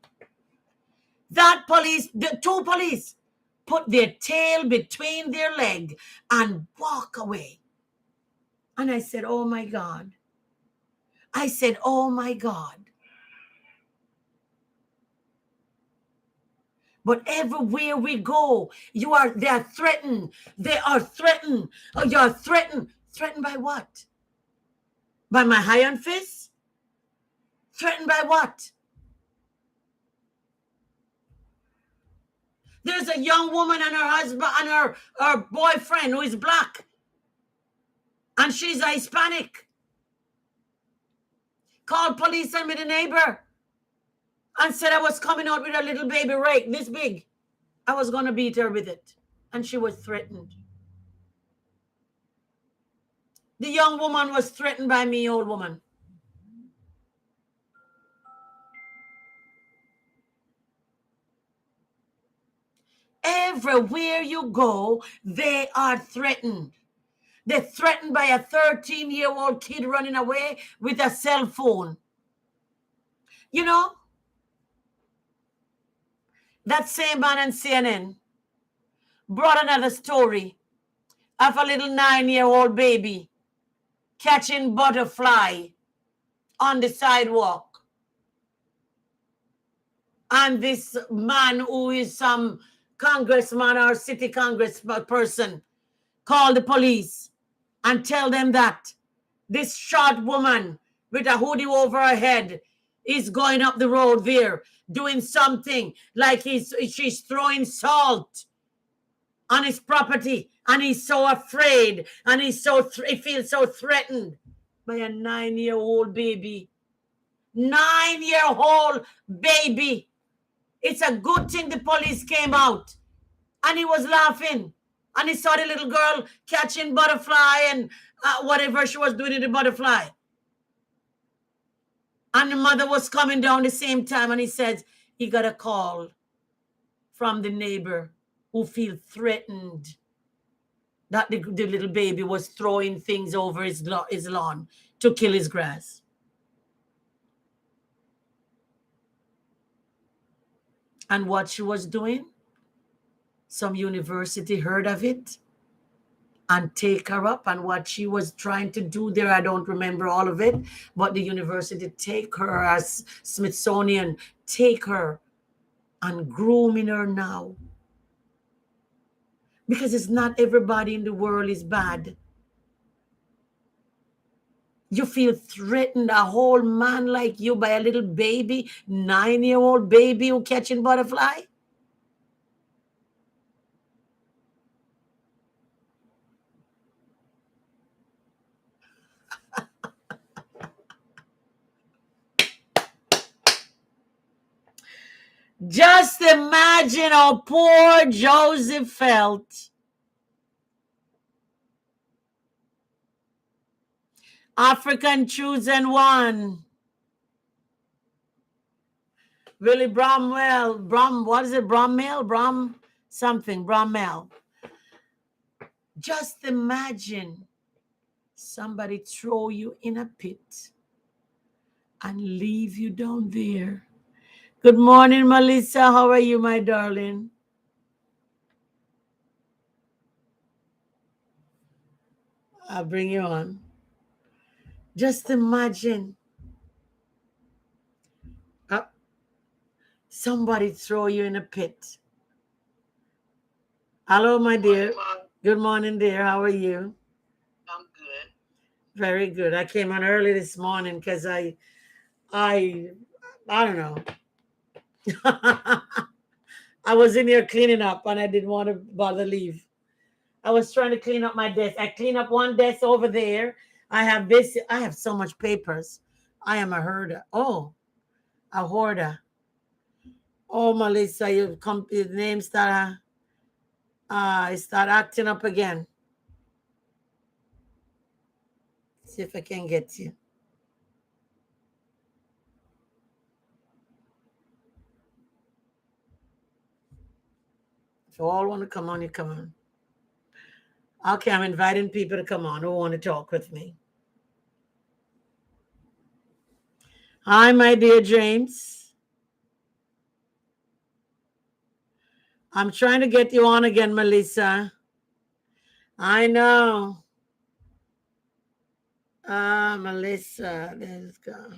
Speaker 1: That police, the two police, put their tail between their leg and walk away. And I said, oh my God. I said, oh my God. But everywhere we go, they are threatened. They are threatened. Oh, you are threatened. Threatened by what? By my iron fist? Threatened by what? There's a young woman and her husband and her boyfriend who is black. And she's a Hispanic. Called police and with a neighbor. And said I was coming out with a little baby rake this big. I was going to beat her with it. And she was threatened. The young woman was threatened by me, old woman. Everywhere you go, they are threatened. They're threatened by a 13-year-old kid running away with a cell phone. You know, that same man on CNN brought another story of a little 9-year-old baby catching butterfly on the sidewalk. And this man who is some congressman or city congressperson called the police and tell them that this short woman with a hoodie over her head is going up the road there doing something like she's throwing salt on his property, and he's so afraid, and he feels so threatened by a 9-year-old baby. 9-year-old baby. It's a good thing the police came out, and he was laughing, and he saw the little girl catching butterfly and whatever she was doing to the butterfly. And the mother was coming down the same time, and he says he got a call from the neighbor who feel threatened that the little baby was throwing things over his lawn to kill his grass. And what she was doing, some university heard of it and take her up, and what she was trying to do there, I don't remember all of it, but the university take her as Smithsonian, take her and grooming her now. Because it's not everybody in the world is bad. You feel threatened, a whole man like you, by a little baby, 9-year-old baby who catching butterfly? Just imagine how poor Joseph felt. African chosen one. Willie Bromwell, what is it? Bromwell? Bromwell. Just imagine somebody throw you in a pit and leave you down there. Good morning, Melissa. How are you, my darling? I'll bring you on. Just imagine somebody throw you in a pit. Hello, my dear. Good morning, dear. How are you?
Speaker 2: I'm good.
Speaker 1: Very good. I came on early this morning because I don't know. I was in here cleaning up and I didn't want to bother leave. I was trying to clean up my desk. I clean up one desk over there. I have this. I have so much papers. I am a herder. Oh, a hoarder. Oh, Melissa, your name start acting up again. See if I can get you. If you all want to come on, you come on. Okay, I'm inviting people to come on who want to talk with me. Hi, my dear James. I'm trying to get you on again, Melissa. I know. Melissa, let's go.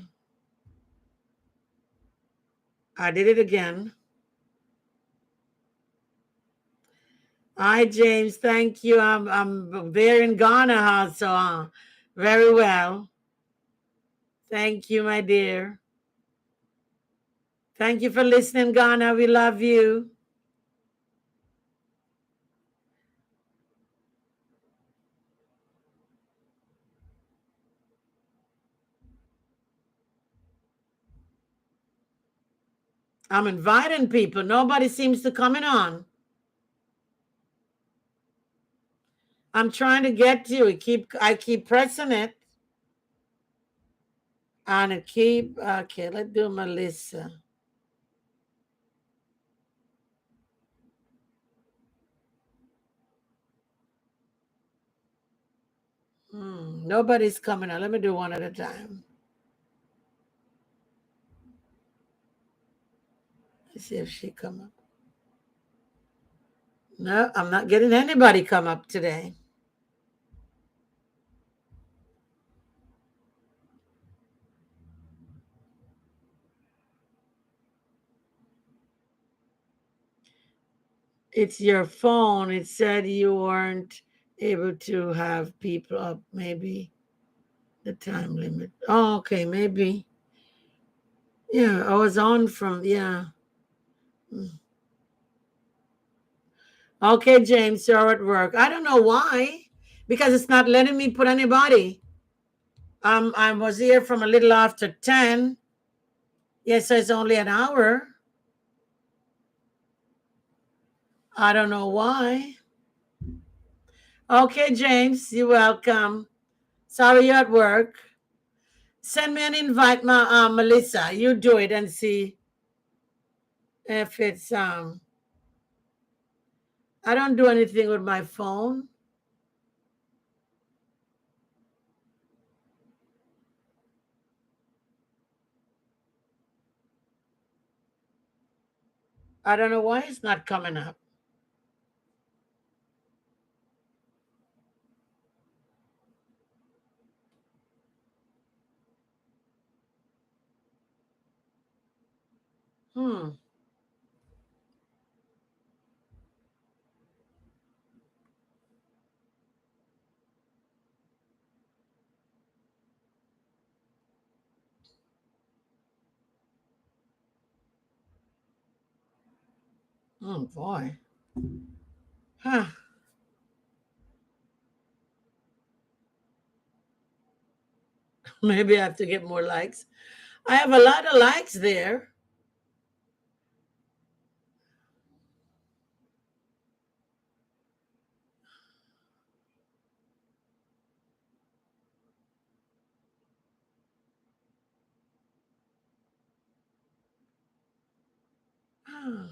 Speaker 1: I did it again. Hi, James. Thank you. I'm there in Ghana, so very well. Thank you, my dear. Thank you for listening, Ghana. We love you. I'm inviting people. Nobody seems to coming on. I'm trying to get you. I keep pressing it. And it keep okay, let's do Melissa. Nobody's coming on. Let me do one at a time. Let's see if she come up. No, I'm not getting anybody come up today. It's your phone. It said you weren't able to have people up. Maybe the time limit. Oh, okay, maybe. Yeah, I was on from, yeah. Okay, James, you're at work. I don't know why, because it's not letting me put anybody. I was here from a little after 10. Yes, it's only an hour. I don't know why. Okay, James, you're welcome. Sorry you're at work. Send me an invite, Melissa. You do it and see if it's I don't do anything with my phone. I don't know why it's not coming up. Hmm. Oh boy. Huh. Maybe I have to get more likes. I have a lot of likes there. Huh.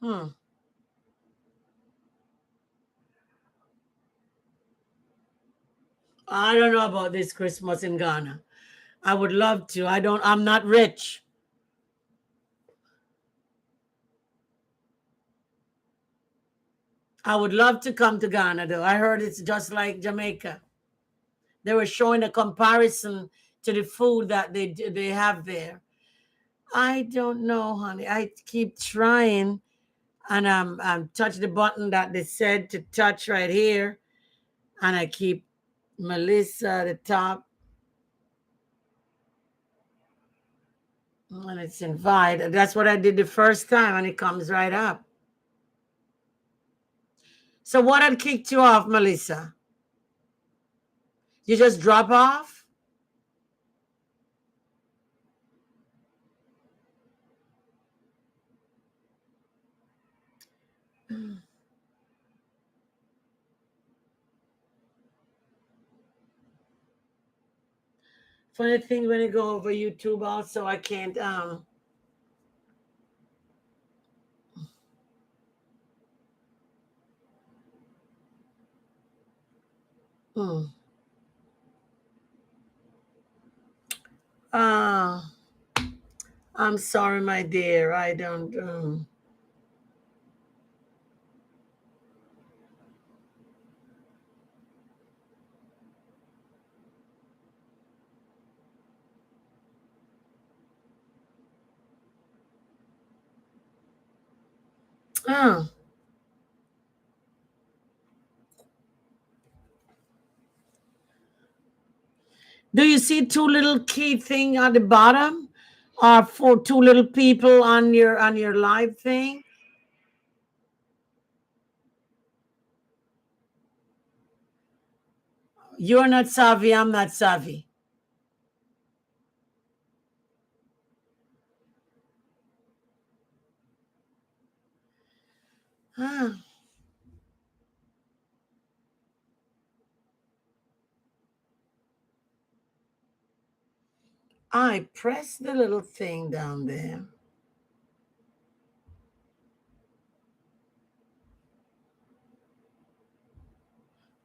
Speaker 1: Hmm. I don't know about this Christmas in Ghana. I would love to. I'm not rich. I would love to come to Ghana though. I heard it's just like Jamaica. They were showing a comparison to the food that they have there. I don't know, honey. I keep trying, and I'm touch the button that they said to touch right here, and I keep Melissa at the top, and it's invite. That's what I did the first time, and it comes right up. So what had kicked you off, Melissa? You just drop off? Funny thing when I go over YouTube also I can't hmm. uh I'm sorry, my dear. I don't uh. Do you see two little key thing at the bottom? For two little people on your live thing? You're not savvy, I'm not savvy. Huh. I press the little thing down there.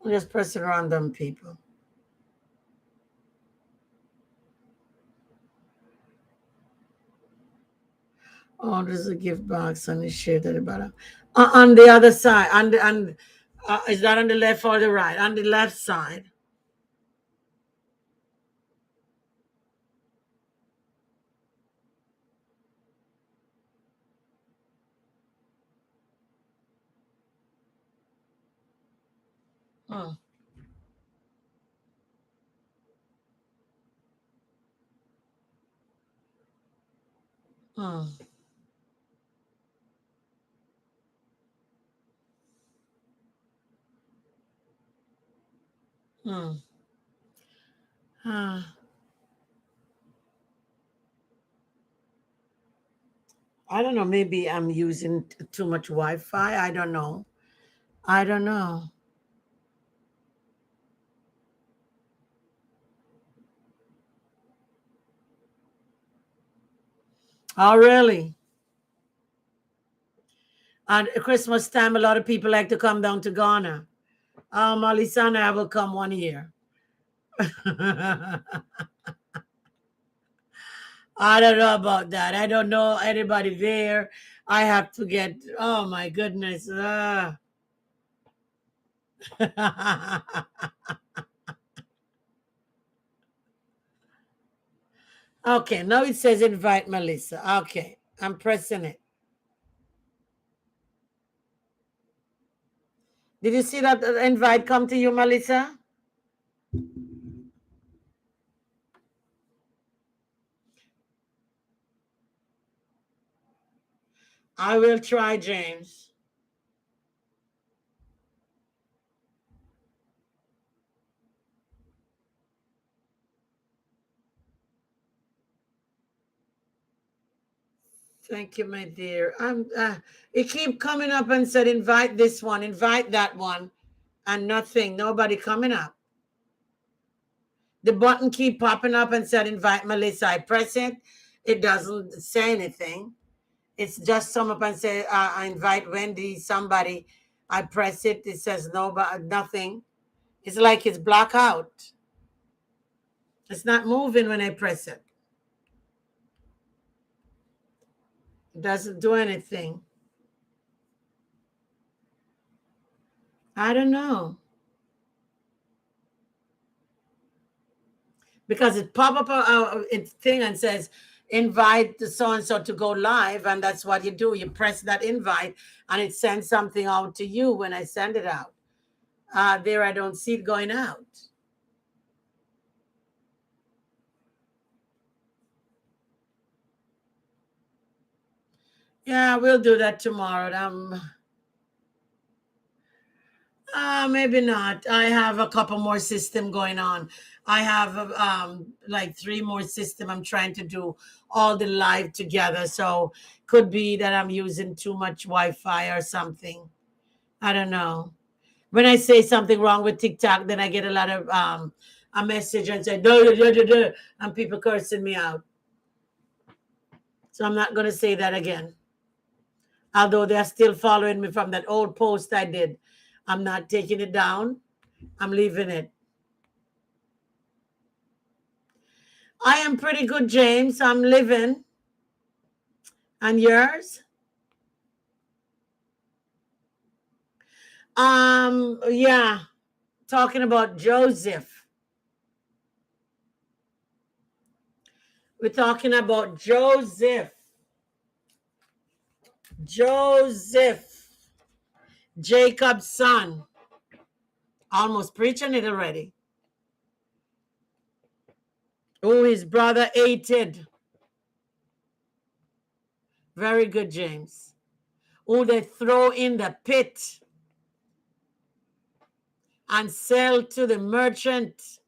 Speaker 1: I'm just pressing random people. Oh, there's a gift box on the shade at the bottom. On the other side, is that on the left or the right? On the left side. Hmm. Hmm. Hmm. Huh. I don't know. Maybe I'm using too much Wi-Fi. I don't know. I don't know. Oh, really? At Christmas time, a lot of people like to come down to Ghana. Melissa and I will come one year. I don't know about that. I don't know anybody there. I have to get, oh my goodness. Okay, now it says invite Melissa. Okay, I'm pressing it. Did you see that invite come to you, Melissa? I will try, James. Thank you, my dear. It keep coming up and said invite this one, invite that one, and nothing. Nobody coming up. The button keep popping up and said invite Melissa. I press it. It doesn't say anything. It's just come up and say I invite Wendy, somebody. I press it. It says no, but nothing. It's like it's black out. It's not moving when I press it. It doesn't do anything. I don't know. Because it pop up a thing and says invite the so and so to go live, and that's what you do. You press that invite, and it sends something out to you when I send it out. There, I don't see it going out. Yeah, we'll do that tomorrow. Maybe not. I have a couple more system going on. I have like 3 more system. I'm trying to do all the live together. So could be that I'm using too much Wi-Fi or something. I don't know. When I say something wrong with TikTok, then I get a lot of a message and say duh, duh, duh, duh, duh, and people cursing me out. So I'm not gonna say that again. Although they're still following me from that old post I did. I'm not taking it down. I'm leaving it. I am pretty good, James. I'm living. And yours? Yeah. Talking about Joseph. We're talking about Joseph. Joseph. Jacob's son. Almost preaching it already. Who his brother hated. Very good, James. Who they throw in the pit and sell to the merchant.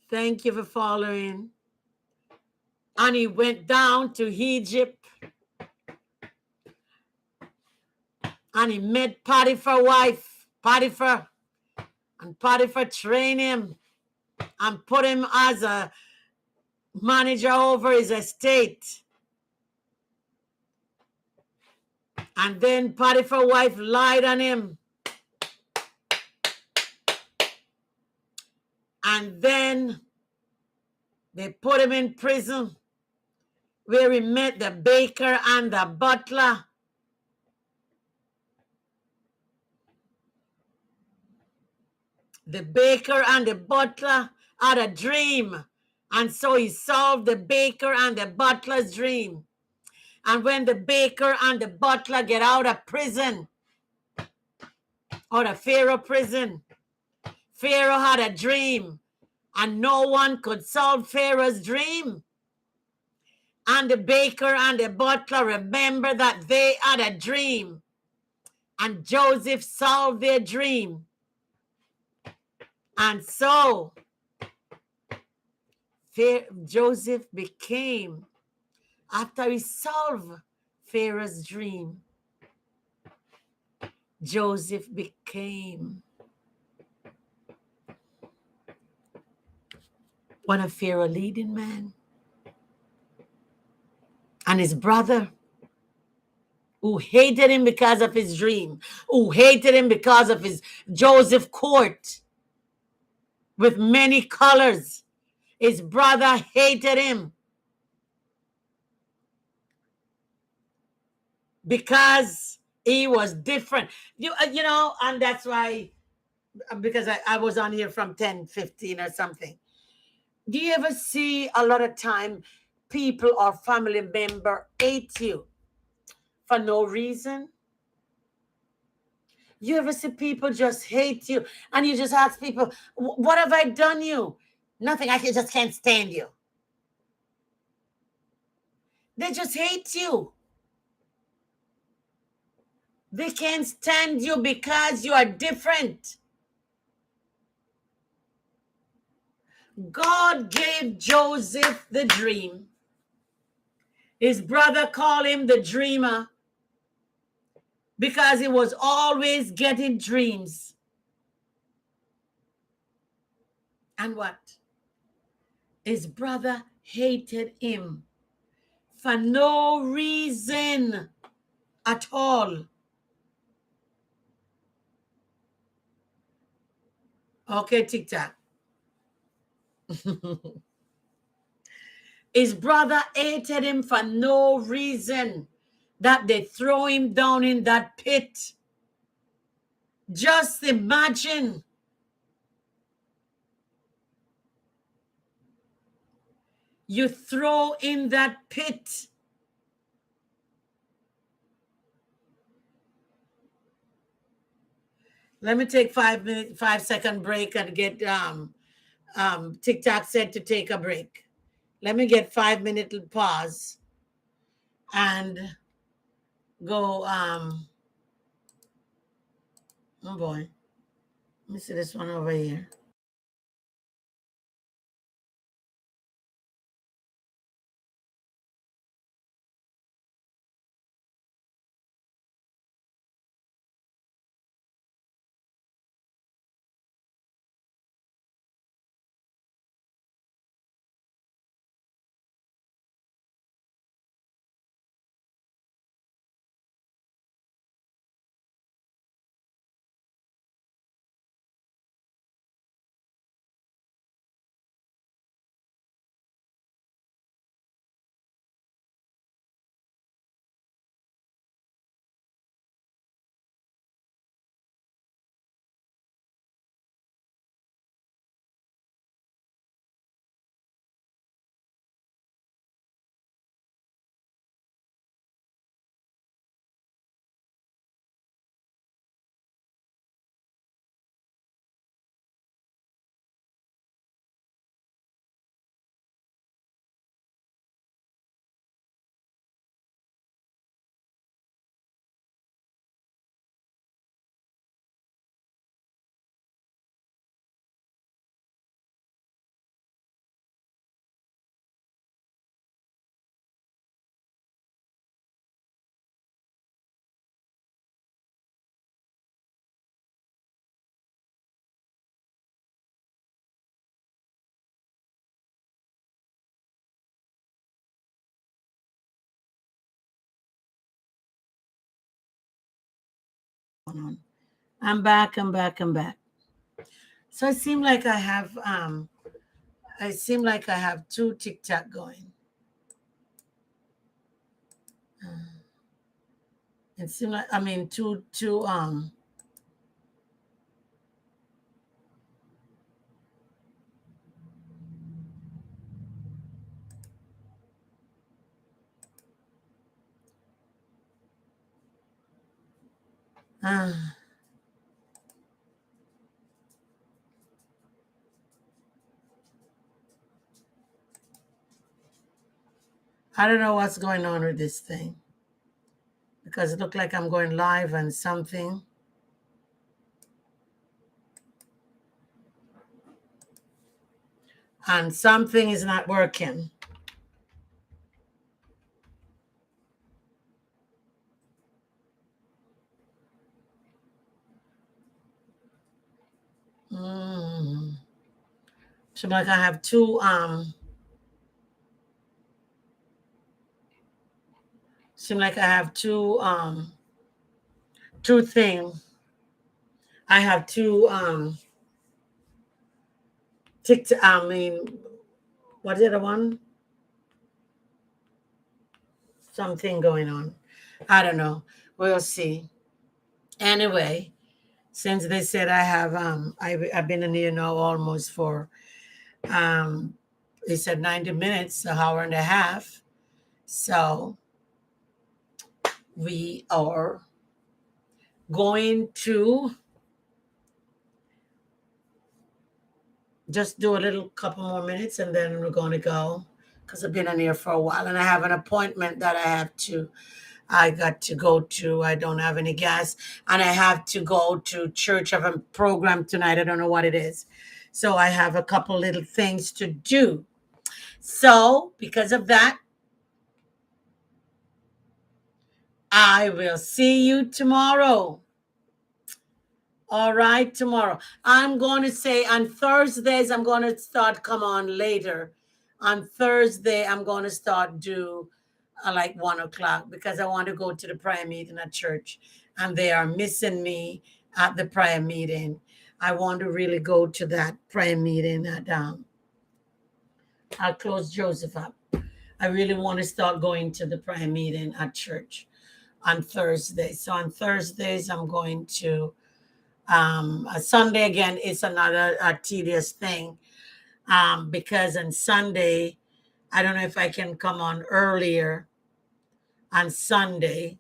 Speaker 1: Thank you for following. And he went down to Egypt. And he met Potiphar's wife, Potiphar. And Potiphar trained him and put him as a manager over his estate. And then Potiphar's wife lied on him. And then they put him in prison where he met the baker and the butler. The baker and the butler had a dream. And so he solved the baker and the butler's dream. And when the baker and the butler get out of prison, out of Pharaoh prison, Pharaoh had a dream. And no one could solve Pharaoh's dream. And the baker and the butler remember that they had a dream. And Joseph solved their dream. And so Joseph became, after he solved Pharaoh's dream, Joseph became one of Pharaoh's leading men. And his brother, who hated him because of his dream, who hated him because of his Joseph court with many colors, his brother hated him because he was different. You know, and that's why, because I was on here from 10:15 or something. Do you ever see a lot of time people or family member hate you for no reason? You ever see people just hate you and you just ask people, what have I done you? Nothing. Just can't stand you. They just hate you. They can't stand you because you are different. God gave Joseph the dream. His brother called him the dreamer because he was always getting dreams. And what? His brother hated him for no reason at all. Okay, TikTok. His brother hated him for no reason, that they throw him down in that pit. Just imagine. You throw in that pit. Let me take 5-second break and get TikTok said to take a break. Let me get 5-minute pause and go. Oh boy, let me see this one over here. I'm back. So it seemed like I have two TikTok going. It seemed like two uh, I don't know what's going on with this thing, because it looked like I'm going live and something. And something is not working. Mm. So like I have two seem like I have two things. I have two TikTok, what's the other one? Something going on. I don't know. We'll see. Anyway, since they said I have I've been in here now almost for they said 90 minutes, an hour and a half. So we are going to just do a little couple more minutes and then we're going to go because I've been in here for a while and I have an appointment that I got to go to. I don't have any gas and I have to go to church. I have a program tonight. I don't know what it is. So I have a couple little things to do. So because of that, I will see you tomorrow. All right, tomorrow. I'm going to say on Thursdays, I'm going to start come on later. On Thursday, I'm going to start do like 1 o'clock because I want to go to the prayer meeting at church and they are missing me at the prayer meeting. I want to really go to that prayer meeting at I'll close Joseph up. I really want to start going to the prayer meeting at church on Thursday. So on Thursdays, I'm going to a Sunday again is another tedious thing because on Sunday, I don't know if I can come on earlier on Sunday.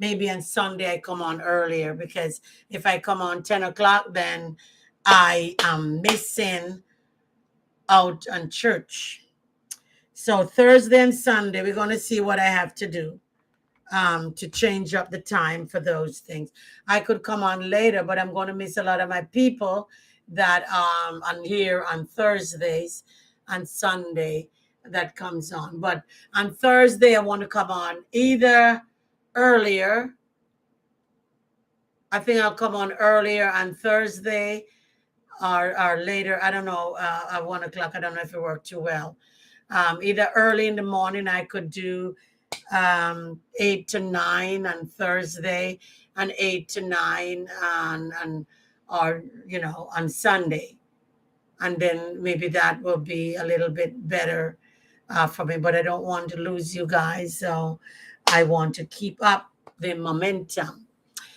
Speaker 1: Maybe on Sunday I come on earlier because if I come on 10 o'clock, then I am missing out on church. So Thursday and Sunday, we're going to see what I have to do to change up the time for those things. I could come on later, but I'm going to miss a lot of my people that are here on Thursdays and Sunday that comes on. But on Thursday, I want to come on either earlier. I think I'll come on earlier on Thursday or later. I don't know, at 1 o'clock. I don't know if it worked too well. Either early in the morning, I could do 8 to 9 on Thursday and 8 to 9 on or on Sunday, and then maybe that will be a little bit better for me. But I don't want to lose you guys, so I want to keep up the momentum.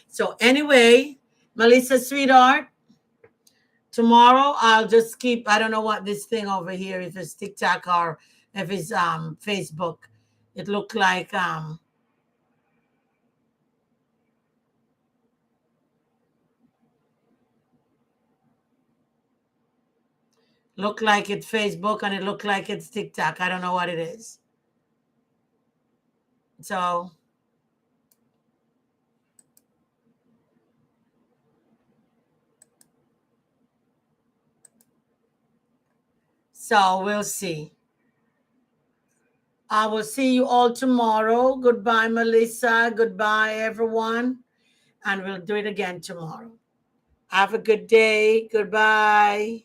Speaker 1: So anyway, Melissa, sweetheart, tomorrow I'll just keep. I don't know what this thing over here, if it's TikTok or if it's Facebook. It looked like it's Facebook and it looked like it's TikTok. I don't know what it is. So we'll see. I will see you all tomorrow. Goodbye, Melissa. Goodbye, everyone. And we'll do it again tomorrow. Have a good day. Goodbye.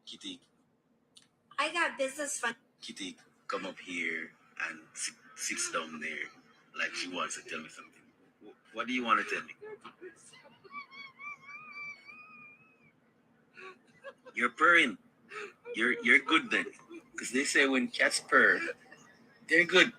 Speaker 2: Kitty, I got business fun. Kitty, come up here and sits down there like she wants to tell me something. What do you want to tell me? You're purring. You're good then, because they say when cats purr, they're good.